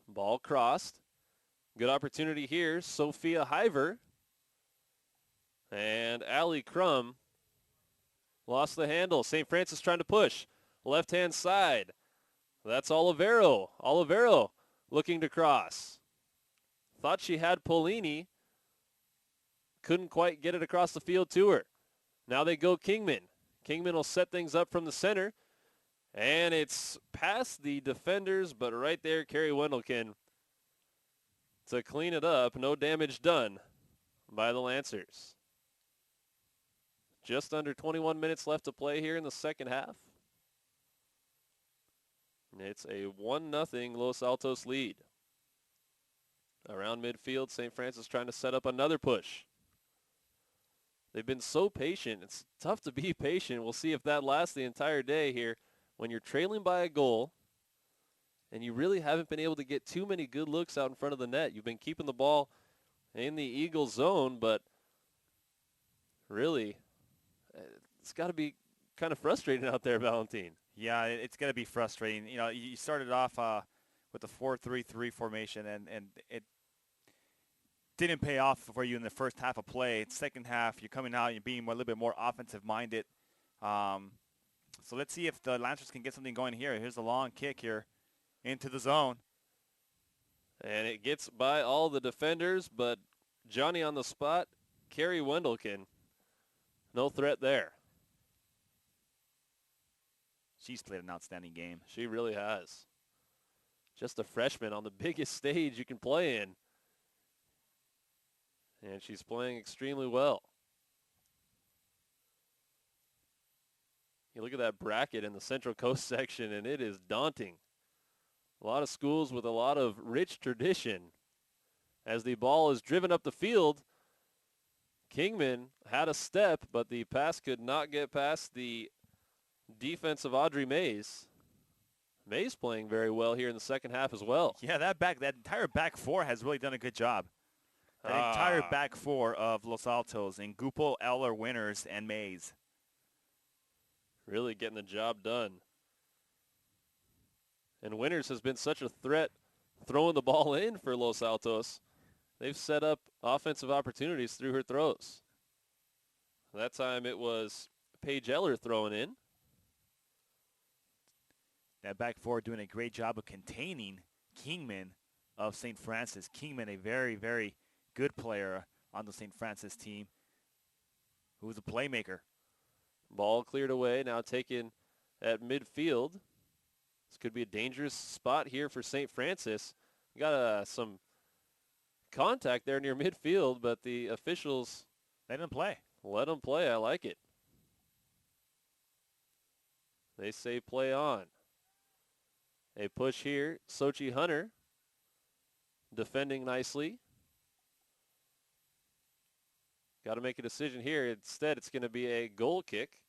Ball crossed. Good opportunity here. Sophia Hiver and Allie Crum lost the handle. St. Francis trying to push. Left-hand side. That's Olivero. Olivero looking to cross. Thought she had Polini. Couldn't quite get it across the field to her. Now they go Kingman. Kingman will set things up from the center. And it's past the defenders, but right there, Carrie Wendelken to clean it up. No damage done by the Lancers. Just under 21 minutes left to play here in the second half. It's a 1-0 Los Altos lead. Around midfield, St. Francis trying to set up another push. They've been so patient. It's tough to be patient. We'll see if that lasts the entire day here. When you're trailing by a goal and you really haven't been able to get too many good looks out in front of the net. You've been keeping the ball in the Eagles zone, but really, it's got to be kind of frustrating out there, Valentin. Yeah, it's going to be frustrating. You know, you started off with the 4-3-3 formation, and it didn't pay off for you in the first half of play. Second half, you're coming out, you're being a little bit more offensive-minded. So let's see if the Lancers can get something going here. Here's a long kick here into the zone. And it gets by all the defenders, but Johnny on the spot, Carrie Wendelkin, no threat there. She's played an outstanding game. She really has. Just a freshman on the biggest stage you can play in. And she's playing extremely well. You look at that bracket in the Central Coast section, and it is daunting. A lot of schools with a lot of rich tradition. As the ball is driven up the field, Kingman had a step, but the pass could not get past the defense of Audrey Mays. Mays playing very well here in the second half as well. Yeah, that entire back four has really done a good job. That entire back four of Los Altos, and Gupo, Eller, Winners, and Mays. Really getting the job done. And Winners has been such a threat throwing the ball in for Los Altos. They've set up offensive opportunities through her throws. That time it was Paige Eller throwing in. That back four doing a great job of containing Kingman of St. Francis. Kingman, a very, very good player on the St. Francis team, who's a playmaker. Ball cleared away, now taken at midfield. This could be a dangerous spot here for St. Francis. You got some contact there near midfield, but the officials let them play. Let them play. I like it. They say play on. A push here. Sochi Hunter defending nicely. Got to make a decision here. Instead, it's going to be a goal kick.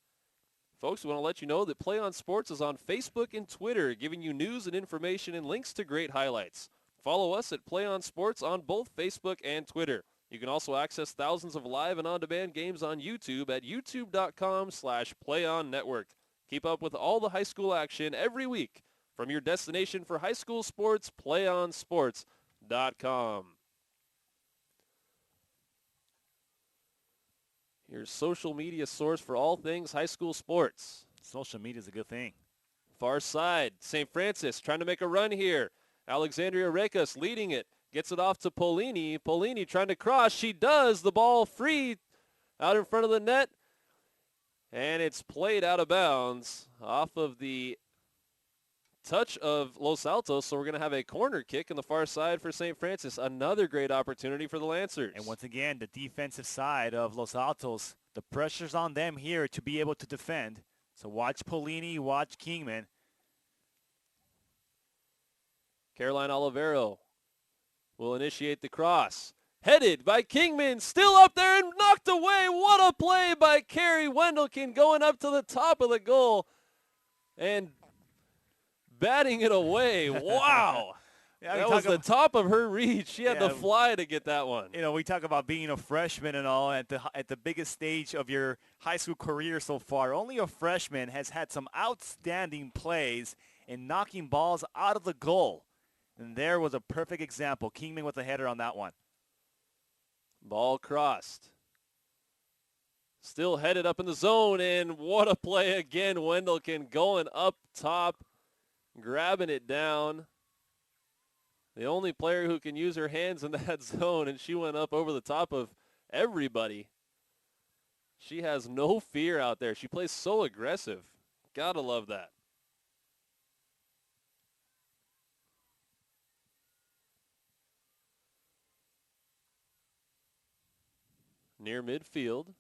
Folks, we want to let you know that Play On Sports is on Facebook and Twitter, giving you news and information and links to great highlights. Follow us at Play On Sports on both Facebook and Twitter. You can also access thousands of live and on-demand games on YouTube at youtube.com/PlayOnNetwork. Keep up with all the high school action every week from your destination for high school sports, PlayOnSports.com. Your social media source for all things high school sports. Social media is a good thing. Far side, St. Francis trying to make a run here. Alexandria Rekas leading it. Gets it off to Polini. Polini trying to cross. She does. The ball free out in front of the net. And it's played out of bounds off of the touch of Los Altos. So we're going to have a corner kick on the far side for St. Francis. Another great opportunity for the Lancers. And once again, the defensive side of Los Altos, the pressure's on them here to be able to defend. So watch Polini, watch Kingman. Caroline Olivero will initiate the cross. Headed by Kingman, still up there and knocked away. What a play by Carrie Wendelkin, going up to the top of the goal and batting it away. Wow. Yeah, that was the top of her reach. She had to fly to get that one. You know, we talk about being a freshman and all at the biggest stage of your high school career so far. Only a freshman has had some outstanding plays in knocking balls out of the goal. And there was a perfect example. Kingman with a header on that one. Ball crossed. Still headed up in the zone, and what a play again. Wendelkin going up top, grabbing it down. The only player who can use her hands in that zone, and she went up over the top of everybody. She has no fear out there. She plays so aggressive. Gotta love that. Near midfield.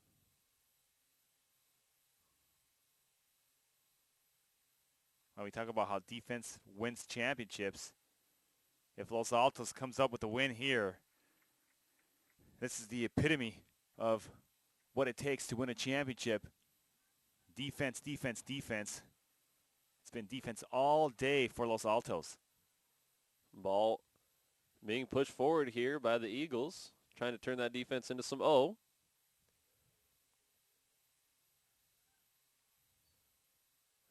we talk about how defense wins championships. If Los Altos comes up with a win here, this is the epitome of what it takes to win a championship. Defense, defense, defense. It's been defense all day for Los Altos. Ball being pushed forward here by the Eagles, trying to turn that defense into some O.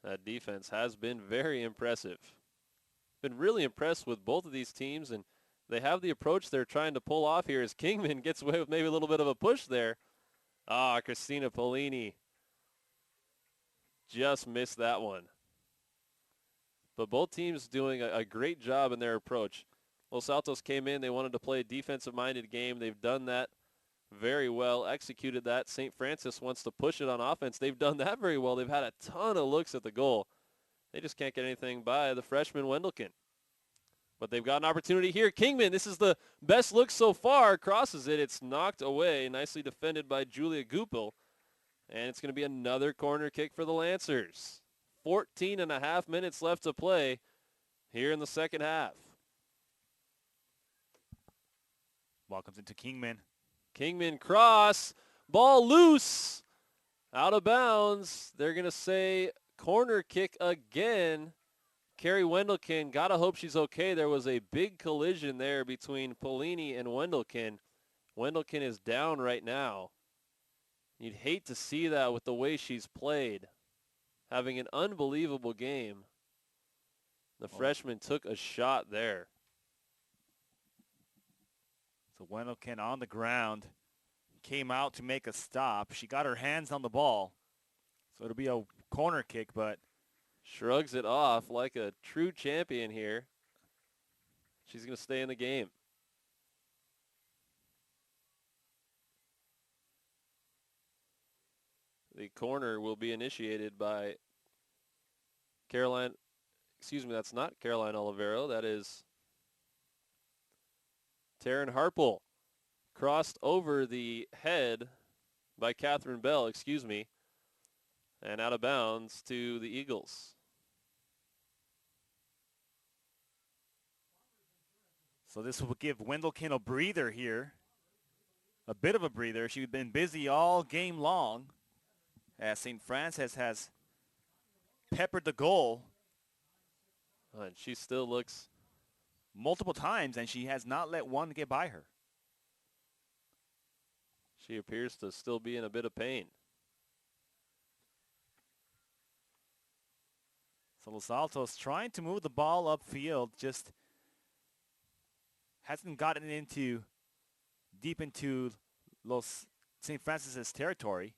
That defense has been very impressive. Been really impressed with both of these teams, and they have the approach they're trying to pull off here as Kingman gets away with maybe a little bit of a push there. Christina Polini just missed that one. But both teams doing a great job in their approach. Los Altos came in. They wanted to play a defensive-minded game. They've done that very well, executed that. St. Francis wants to push it on offense. They've done that very well. They've had a ton of looks at the goal. They just can't get anything by the freshman Wendelken. But they've got an opportunity here. Kingman, this is the best look so far. Crosses it. It's knocked away. Nicely defended by Julia Gupil. And it's going to be another corner kick for the Lancers. 14 and a half minutes left to play here in the second half. Ball comes into Kingman. Kingman cross. Ball loose. Out of bounds. They're going to say corner kick again. Carrie Wendelken, gotta hope she's okay. There was a big collision there between Polini and Wendelken. Wendelken is down right now. You'd hate to see that with the way she's played. Having an unbelievable game. The freshman took a shot there. So Wendelken on the ground. Came out to make a stop. She got her hands on the ball. So it'll be a corner kick, but shrugs it off like a true champion here. She's going to stay in the game. The corner will be initiated by Caroline. Excuse me, that's not Caroline Olivero. That is Taryn Harpel. Crossed over the head by Catherine Bell, excuse me. And out of bounds to the Eagles. So this will give Wendelken a breather here. A bit of a breather. She's been busy all game long as St. Francis has peppered the goal. And she still looks multiple times, and she has not let one get by her. She appears to still be in a bit of pain. So Los Altos trying to move the ball upfield, just hasn't gotten deep into Los St. Francis's territory.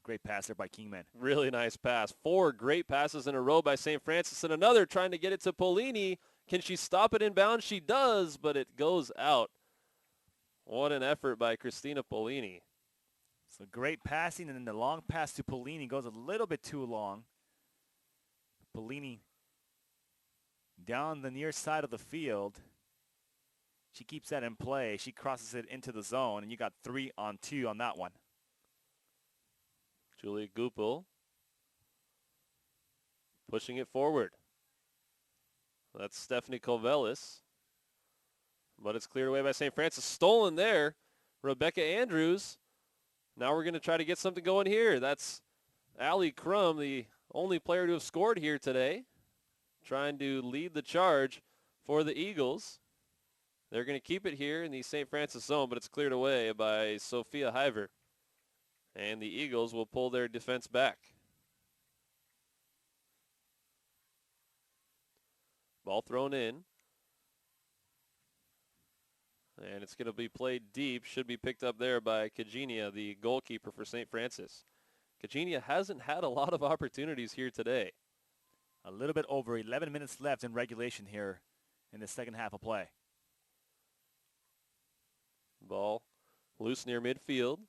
Great pass there by Kingman. Really nice pass. 4 great passes in a row by St. Francis, and another trying to get it to Polini. Can she stop it inbound? She does, but it goes out. What an effort by Christina Polini. So great passing, and then the long pass to Polini goes a little bit too long. Polini down the near side of the field. She keeps that in play. She crosses it into the zone, and you got 3-on-2 on that one. Julia Gupil pushing it forward. That's Stephanie Covelis. But it's cleared away by St. Francis. Stolen there. Rebecca Andrews. Now we're going to try to get something going here. That's Allie Crum, the only player to have scored here today. Trying to lead the charge for the Eagles. They're going to keep it here in the St. Francis zone, but it's cleared away by Sophia Hiver. And the Eagles will pull their defense back. Ball thrown in. And it's going to be played deep. Should be picked up there by Kagenia, the goalkeeper for St. Francis. Kagenia hasn't had a lot of opportunities here today. A little bit over 11 minutes left in regulation here in the second half of play. Ball loose near midfield.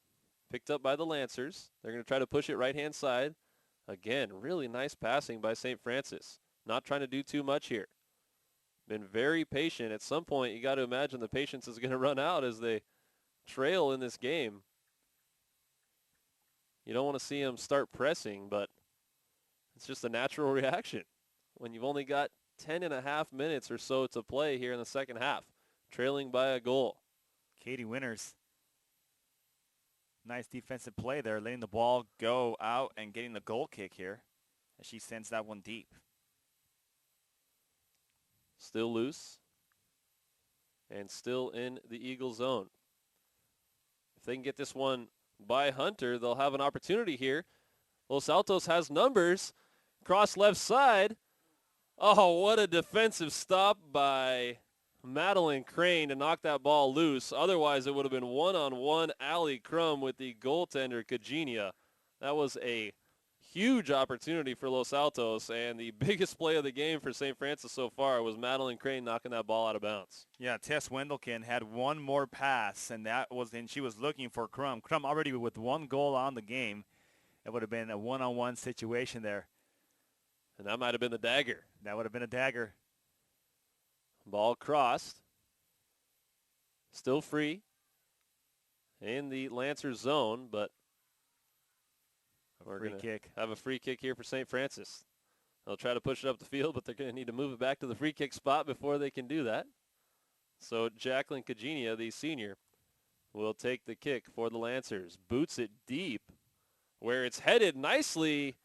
Picked up by the Lancers. They're going to try to push it right-hand side. Again, really nice passing by St. Francis. Not trying to do too much here. Been very patient. At some point, you got to imagine the patience is going to run out as they trail in this game. You don't want to see them start pressing, but it's just a natural reaction. when you've only got 10.5 minutes or so to play here in the second half, trailing by a goal. Katie Winters, nice defensive play there, letting the ball go out and getting the goal kick here as she sends that one deep. Still loose and still in the Eagle zone. If they can get this one by Hunter, they'll have an opportunity here. Los Altos has numbers. Cross left side. Oh, what a defensive stop by Madeline Crane to knock that ball loose. Otherwise, it would have been one-on-one Allie Crum with the goaltender, Kajenia. That was a huge opportunity for Los Altos, and the biggest play of the game for St. Francis so far was Madeline Crane knocking that ball out of bounds. Yeah, Tess Wendelkin had one more pass, and she was looking for Crum. Crum already with one goal on the game. It would have been a one-on-one situation there. And that might have been the dagger. That would have been a dagger. Ball crossed. Still free in the Lancers zone, but we're going to have a free kick here for St. Francis. They'll try to push it up the field, but they're going to need to move it back to the free kick spot before they can do that. So Jacqueline Kajenia, the senior, will take the kick for the Lancers. Boots it deep where it's headed nicely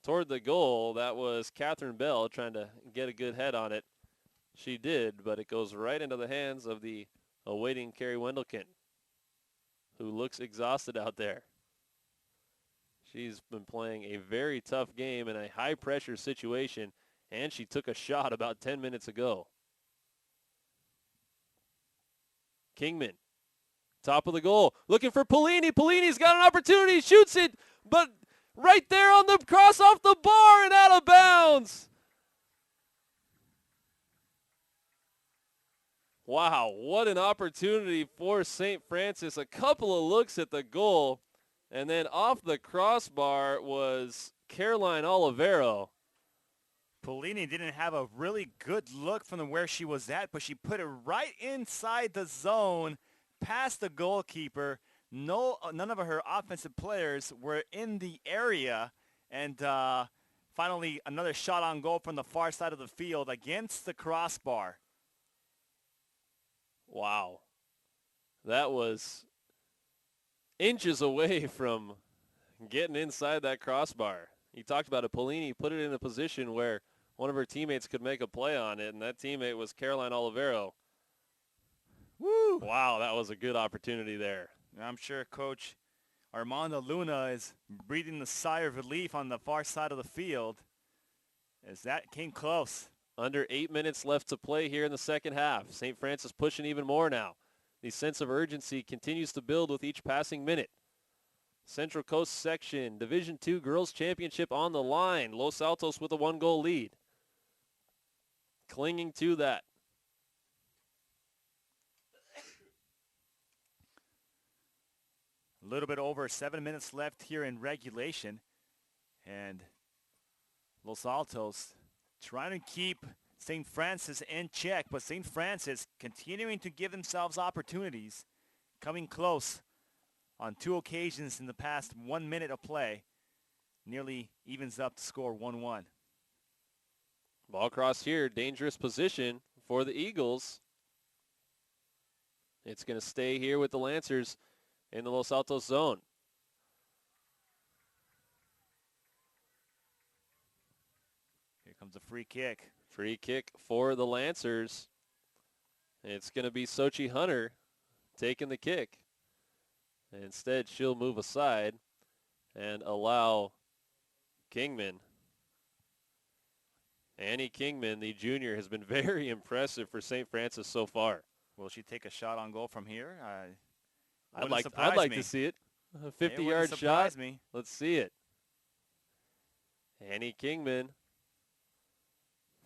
toward the goal. That was Catherine Bell trying to get a good head on it. She did, but it goes right into the hands of the awaiting Carrie Wendelkin, who looks exhausted out there. She's been playing a very tough game in a high-pressure situation, and she took a shot about 10 minutes ago. Kingman, top of the goal, looking for Polini. Polini's got an opportunity, shoots it, but right there on the cross off the bar and out of bounds. Wow, what an opportunity for St. Francis. A couple of looks at the goal, and then off the crossbar was Caroline Olivero. Polini didn't have a really good look from where she was at, but she put it right inside the zone, past the goalkeeper. None of her offensive players were in the area, and finally another shot on goal from the far side of the field against the crossbar. Wow. That was inches away from getting inside that crossbar. You talked about it. Polini put it in a position where one of her teammates could make a play on it, and that teammate was Caroline Olivero. Woo! Wow, that was a good opportunity there. I'm sure Coach Armando Luna is breathing a sigh of relief on the far side of the field as that came close. Under 8 minutes left to play here in the second half. St. Francis pushing even more now. The sense of urgency continues to build with each passing minute. Central Coast section, Division II Girls Championship on the line. Los Altos with a 1-goal lead. Clinging to that. A little bit over 7 minutes left here in regulation. And Los Altos trying to keep St. Francis in check, but St. Francis continuing to give themselves opportunities, coming close on 2 occasions in the past 1 minute of play. Nearly evens up to score 1-1. Ball cross here, dangerous position for the Eagles. It's going to stay here with the Lancers in the Los Altos zone. Here comes a free kick. Free kick for the Lancers. It's going to be Sochi Hunter taking the kick. Instead, she'll move aside and allow Kingman. Annie Kingman, the junior, has been very impressive for St. Francis so far. Will she take a shot on goal from here? I'd like to see it. A 50-yard shot. Me. Let's see it. Annie Kingman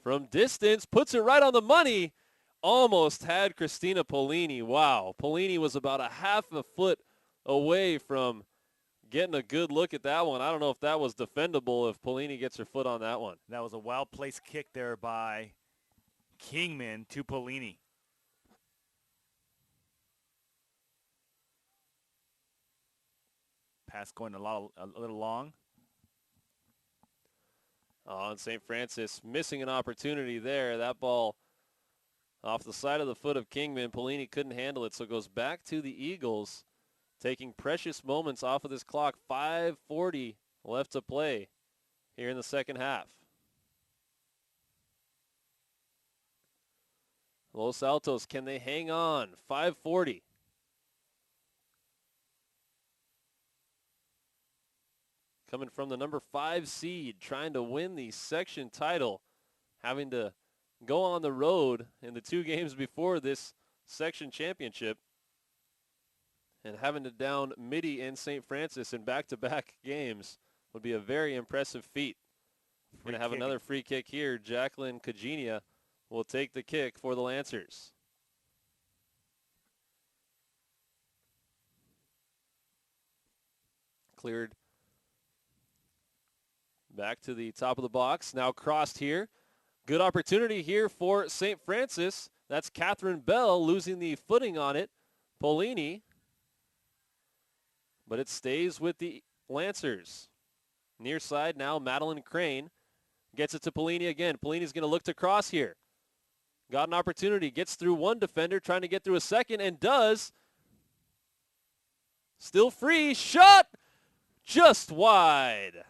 from distance puts it right on the money. Almost had Christina Polini. Wow. Polini was about a half a foot away from getting a good look at that one. I don't know if that was defendable if Polini gets her foot on that one. That was a well-placed kick there by Kingman to Polini. Pass going a little long. Oh, and St. Francis missing an opportunity there. That ball off the side of the foot of Kingman. Polini couldn't handle it, so it goes back to the Eagles, taking precious moments off of this clock. 5:40 left to play here in the second half. Los Altos, can they hang on? 5:40. Coming from the number 5 seed, trying to win the section title, having to go on the road in the 2 games before this section championship, and having to down Mitty and St. Francis in back-to-back games would be a very impressive feat. Going to have another free kick here. Jacqueline Kajenia will take the kick for the Lancers. Cleared back to the top of the box. Now crossed here. Good opportunity here for St. Francis. That's Catherine Bell losing the footing on it. Polini. But it stays with the Lancers. Near side now, Madeline Crane gets it to Polini again. Polini's going to look to cross here. Got an opportunity. Gets through one defender, trying to get through a second, and does. Still free. Shot! Just wide.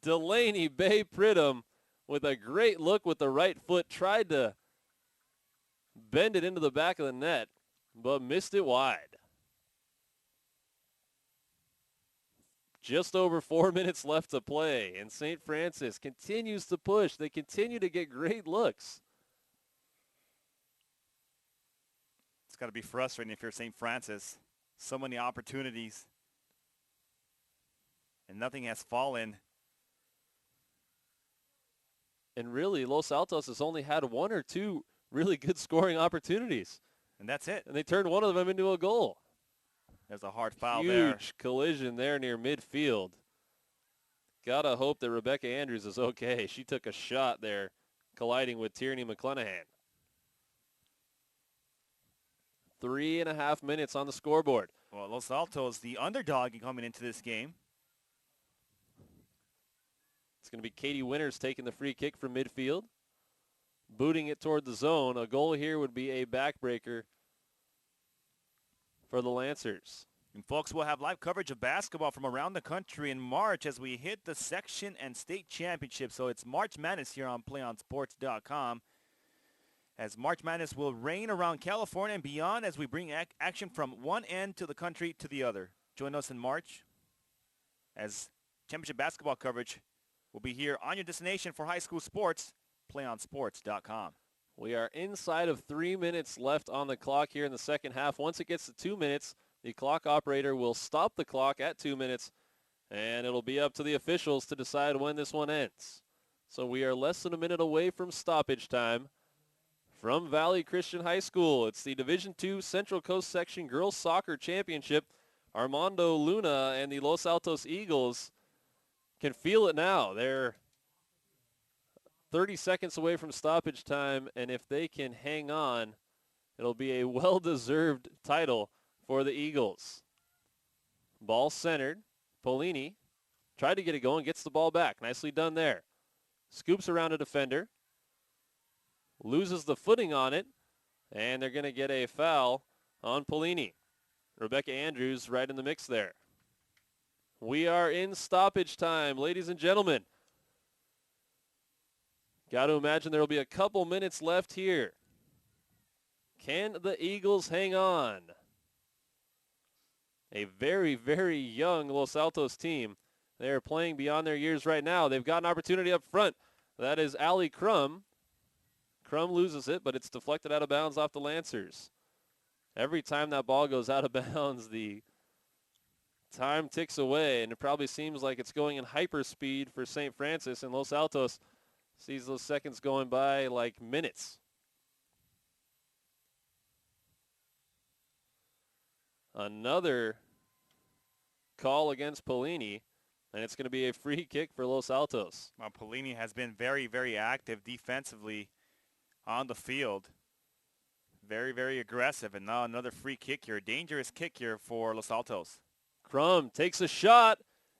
Delaney Bay Pridham with a great look with the right foot. Tried to bend it into the back of the net, but missed it wide. Just over 4 minutes left to play, and St. Francis continues to push. They continue to get great looks. It's got to be frustrating if you're St. Francis. So many opportunities, and nothing has fallen. And really, Los Altos has only had 1 or 2 really good scoring opportunities. And that's it. And they turned one of them into a goal. There's a hard foul there. Huge collision there near midfield. Gotta hope that Rebecca Andrews is okay. She took a shot there, colliding with Tierney McClenahan. 3.5 minutes on the scoreboard. Well, Los Altos, the underdog coming into this game. It's going to be Katie Winters taking the free kick from midfield, booting it toward the zone. A goal here would be a backbreaker for the Lancers. And folks, we'll have live coverage of basketball from around the country in March as we hit the section and state championship. So it's March Madness here on PlayOnSports.com. As March Madness will reign around California and beyond as we bring action from one end to the country to the other. Join us in March as championship basketball coverage will be here on your destination for high school sports, PlayOnSports.com. We are inside of 3 minutes left on the clock here in the second half. Once it gets to 2 minutes, the clock operator will stop the clock at 2 minutes, and it'll be up to the officials to decide when this one ends. So we are less than a minute away from stoppage time. From Valley Christian High School, it's the Division II Central Coast Section Girls Soccer Championship. Armando Luna and the Los Altos Eagles can feel it now. They're 30 seconds away from stoppage time, and if they can hang on, it'll be a well-deserved title for the Eagles. Ball centered. Polini tried to get it going, gets the ball back. Nicely done there. Scoops around a defender. Loses the footing on it, and they're going to get a foul on Polini. Rebecca Andrews right in the mix there. We are in stoppage time, ladies and gentlemen. Got to imagine there will be a couple minutes left here. Can the Eagles hang on? A very, very young Los Altos team. They are playing beyond their years right now. They've got an opportunity up front. That is Allie Crum. Crum loses it, but it's deflected out of bounds off the Lancers. Every time that ball goes out of bounds, the time ticks away, and it probably seems like it's going in hyperspeed for St. Francis, and Los Altos sees those seconds going by like minutes. Another call against Polini, and it's going to be a free kick for Los Altos. Well, Polini has been very, very active defensively on the field. Very, very aggressive. And now another free kick here. Dangerous kick here for Los Altos. Crum takes a shot.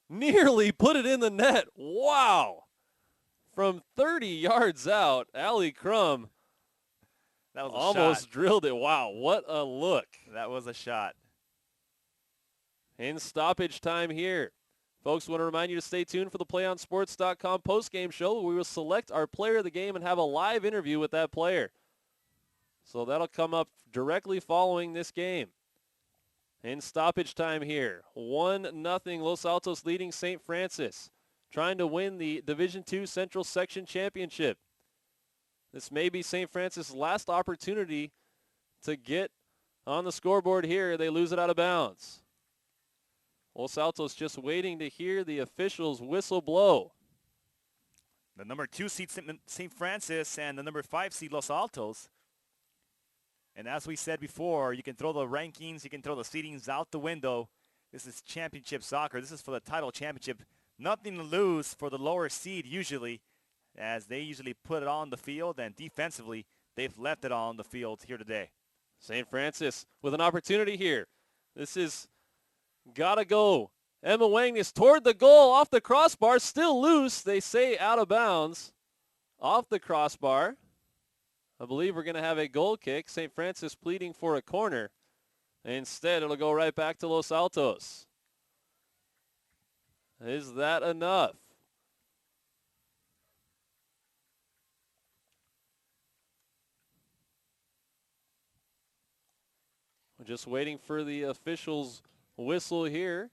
Nearly put it in the net. Wow. from 30 yards out. Allie Crum That was a almost shot. drilled it. Wow, what a look. That was a shot. In stoppage time here. Folks, want to remind you to stay tuned for the PlayOnSports.com postgame show where we will select our player of the game and have a live interview with that player. So that'll come up directly following this game. In stoppage time here, 1-0 Los Altos leading St. Francis, trying to win the Division II Central Section Championship. This may be St. Francis' last opportunity to get on the scoreboard here. They lose it out of bounds. Los Altos just waiting to hear the officials whistle blow. The number 2 seed St. Francis and the number 5 seed Los Altos. And as we said before, you can throw the rankings, you can throw the seedings out the window. This is championship soccer. This is for the title championship. Nothing to lose for the lower seed usually, as they usually put it on the field, and defensively, they've left it on the field here today. St. Francis with an opportunity here. This is gotta go. Emma Wang is toward the goal, off the crossbar, still loose. They say out of bounds, off the crossbar. I believe we're going to have a goal kick. St. Francis pleading for a corner. Instead, it'll go right back to Los Altos. Is that enough? We're just waiting for the officials' whistle here.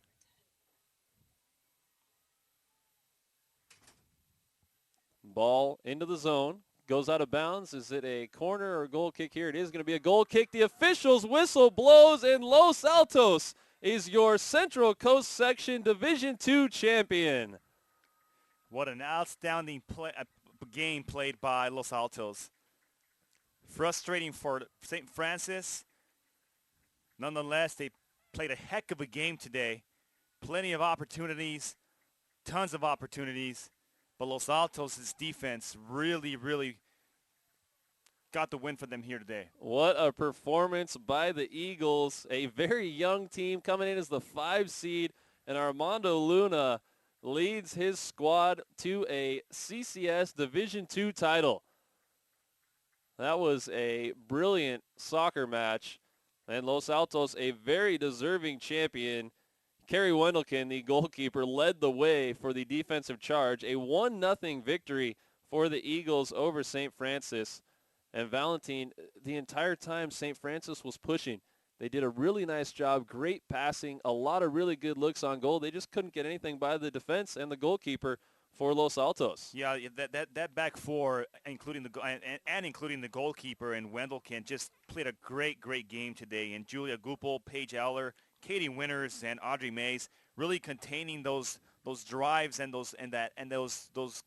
Ball into the zone. Goes out of bounds. Is it a corner or a goal kick here? It is going to be a goal kick. The officials' whistle blows, and Los Altos is your Central Coast Section Division II champion. What an outstanding game played by Los Altos. Frustrating for St. Francis. Nonetheless, they played a heck of a game today. Plenty of opportunities, tons of opportunities. But Los Altos' defense really got the win for them here today. What a performance by the Eagles. A very young team coming in as the 5 seed, and Armando Luna leads his squad to a CCS Division II title. That was a brilliant soccer match, and Los Altos a very deserving champion. Kerry Wendelken, the goalkeeper, led the way for the defensive charge. A 1-0 victory for the Eagles over St. Francis. And Valentin, the entire time St. Francis was pushing, they did a really nice job, great passing, a lot of really good looks on goal. They just couldn't get anything by the defense and the goalkeeper for Los Altos. Yeah, that back four, including including the goalkeeper and Wendelken, just played a great game today. And Julia Gupel, Paige Eller, Katie Winters, and Audrey Mays really containing those drives and those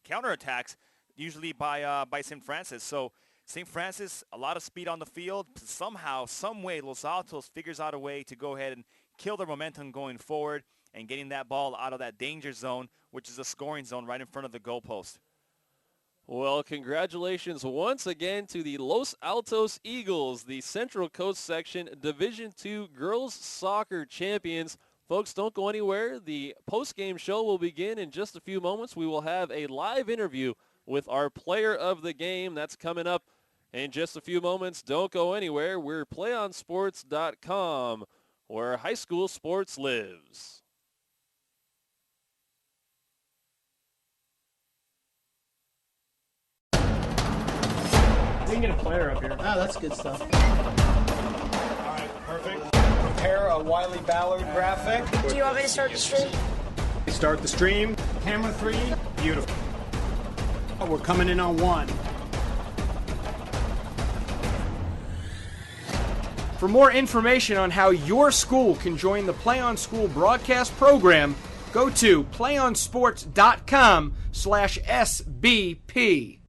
counterattacks, usually by St. Francis. So St. Francis, a lot of speed on the field. Somehow, some way, Los Altos figures out a way to go ahead and kill their momentum going forward and getting that ball out of that danger zone, which is a scoring zone right in front of the goalpost. Well, congratulations once again to the Los Altos Eagles, the Central Coast Section Division II Girls Soccer Champions. Folks, don't go anywhere. The post-game show will begin in just a few moments. We will have a live interview with our player of the game. That's coming up in just a few moments. Don't go anywhere. We're PlayOnSports.com, where high school sports lives. We can get a player up here. Oh, that's good stuff. All right, perfect. Prepare a Wiley Ballard graphic. Do you want me to start the stream? Start the stream. Camera 3. Beautiful. We're coming in on 1. For more information on how your school can join the Play On School broadcast program, go to playonsports.com/SBP.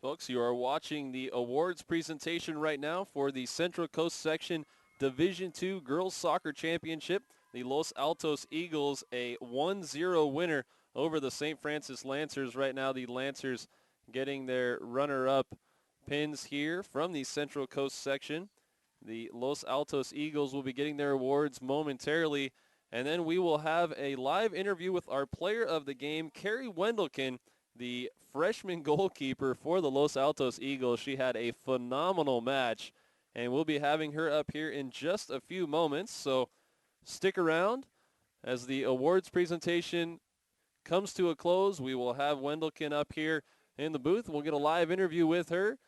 Folks, you are watching the awards presentation right now for the Central Coast Section Division II Girls Soccer Championship. The Los Altos Eagles, a 1-0 winner over the St. Francis Lancers. Right now, the Lancers getting their runner-up pins here from the Central Coast Section. The Los Altos Eagles will be getting their awards momentarily. And then we will have a live interview with our player of the game, Carrie Wendelkin, the freshman goalkeeper for the Los Altos Eagles. She had a phenomenal match, and we'll be having her up here in just a few moments. So stick around. As the awards presentation comes to a close, we will have Wendelkin up here in the booth. We'll get a live interview with her,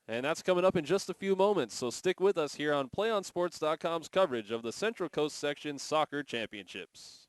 and that's coming up in just a few moments. So stick with us here on PlayOnSports.com's coverage of the Central Coast Section Soccer Championships.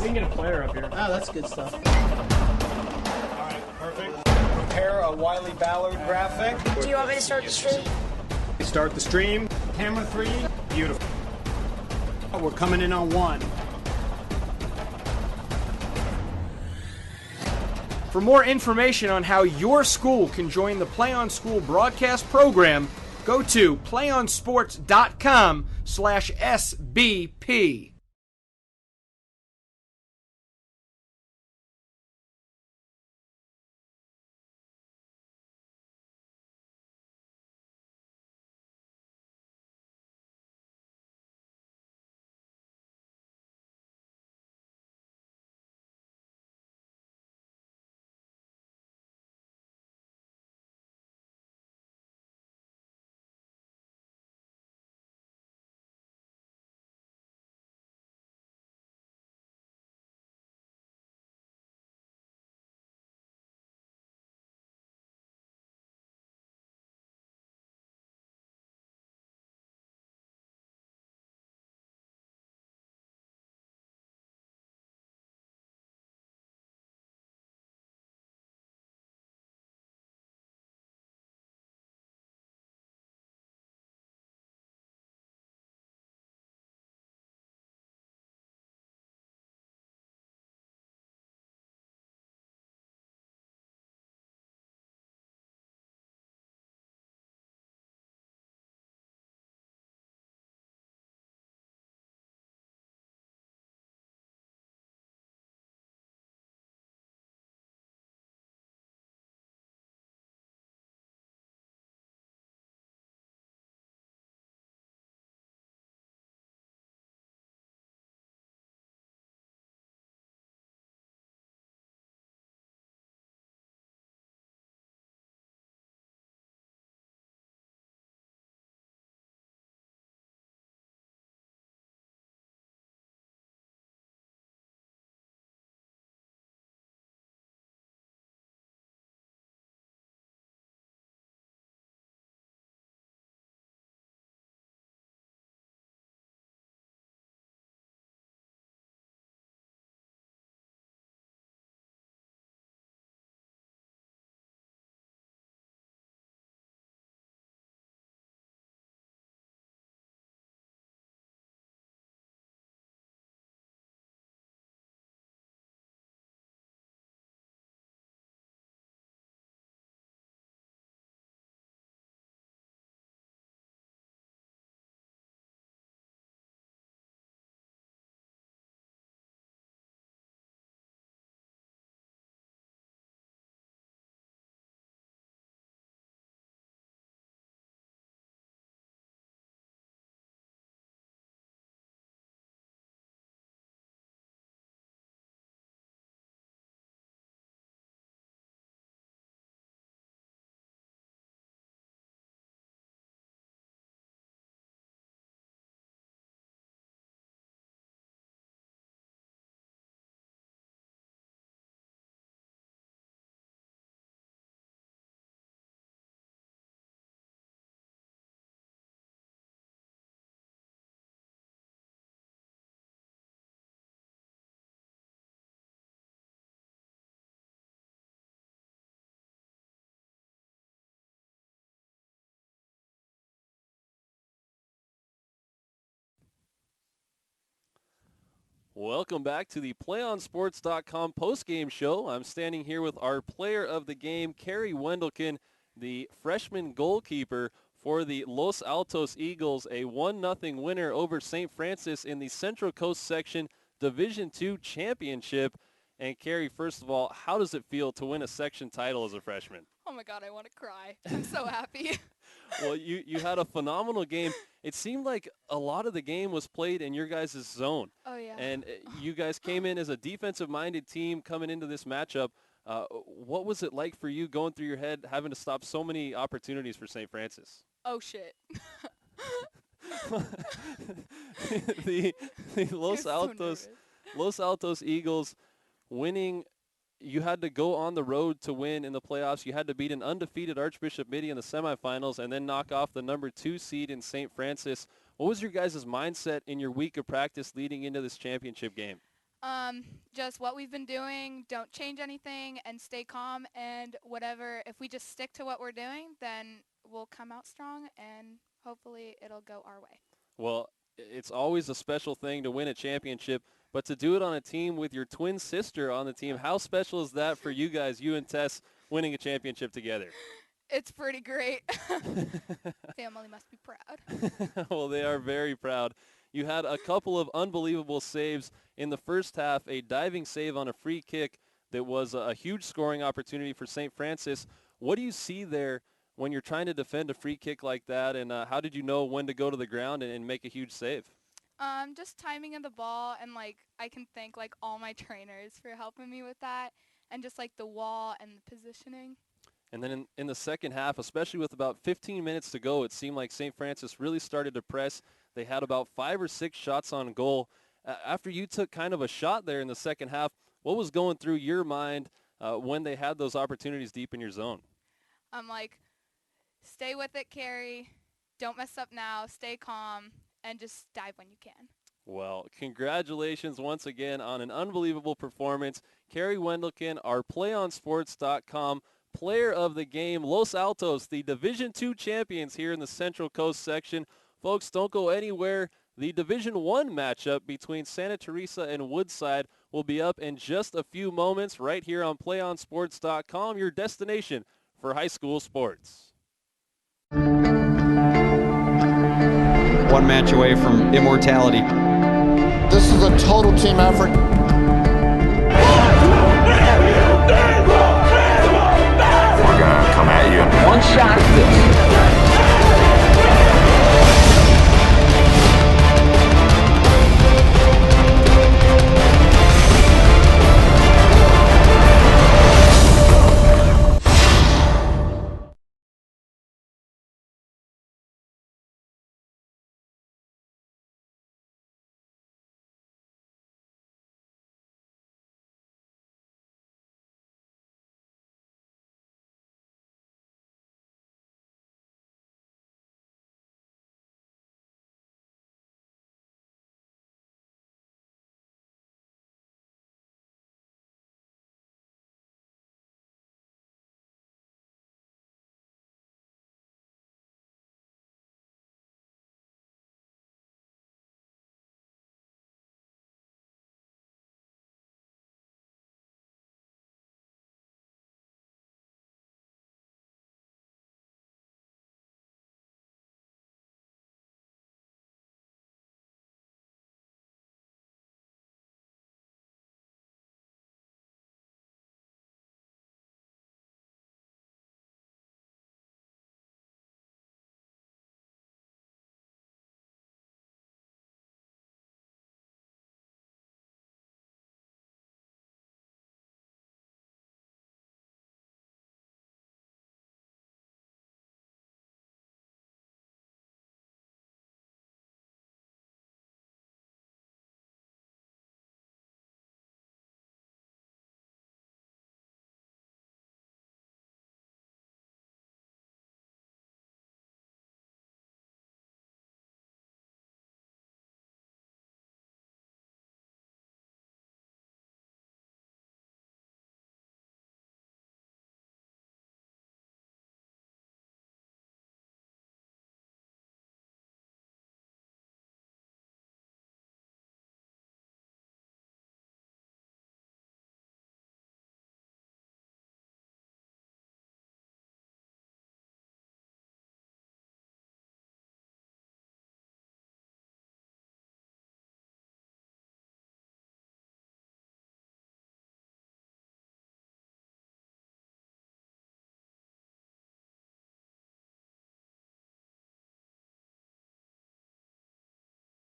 can get a player up here. Oh, that's good stuff. All right, perfect. Prepare a Wiley Ballard graphic. Do you want me to start the stream? Start the stream. Camera 3. Beautiful. We're coming in on 1. For more information on how your school can join the Play on School broadcast program, go to playonsports.com/SBP. Welcome back to the PlayOnSports.com postgame show. I'm standing here with our player of the game, Kerry Wendelken, the freshman goalkeeper for the Los Altos Eagles, a 1-0 winner over St. Francis in the Central Coast Section Division II Championship. And Kerry, first of all, how does it feel to win a section title as a freshman? Oh my God, I want to cry. I'm so happy. Well, you had a phenomenal game. It seemed like a lot of the game was played in your guys' zone. Oh yeah. And you guys came in as a defensive-minded team coming into this matchup. What was it like for you going through your head, having to stop so many opportunities for St. Francis? Oh shit. the Los Los Altos Eagles winning. You had to go on the road to win in the playoffs. You had to beat an undefeated Archbishop Mitty in the semifinals and then knock off the number 2 seed in St. Francis. What was your guys' mindset in your week of practice leading into this championship game? Just what we've been doing, don't change anything, and stay calm, and whatever, if we just stick to what we're doing, then we'll come out strong, and hopefully it'll go our way. Well, it's always a special thing to win a championship, but to do it on a team with your twin sister on the team, how special is that for you guys, you and Tess, winning a championship together? It's pretty great. Family must be proud. Well, they are very proud. You had a couple of unbelievable saves in the first half, a diving save on a free kick that was a huge scoring opportunity for St. Francis. What do you see there when you're trying to defend a free kick like that, and how did you know when to go to the ground and make a huge save? Just timing of the ball, and I can thank all my trainers for helping me with that, and just the wall and the positioning. And then in the second half, especially with about 15 minutes to go, it seemed like St. Francis really started to press. They had about 5 or 6 shots on goal. After you took kind of a shot there in the second half, what was going through your mind when they had those opportunities deep in your zone? I'm stay with it, Carrie. Don't mess up now. Stay calm, and just dive when you can. Well, congratulations once again on an unbelievable performance. Carrie Wendelken, our PlayOnSports.com player of the game. Los Altos, the Division II champions here in the Central Coast section. Folks, don't go anywhere. The Division I matchup between Santa Teresa and Woodside will be up in just a few moments right here on PlayOnSports.com, your destination for high school sports. One match away from immortality. This is a total team effort. We're gonna come at you. One shot at this.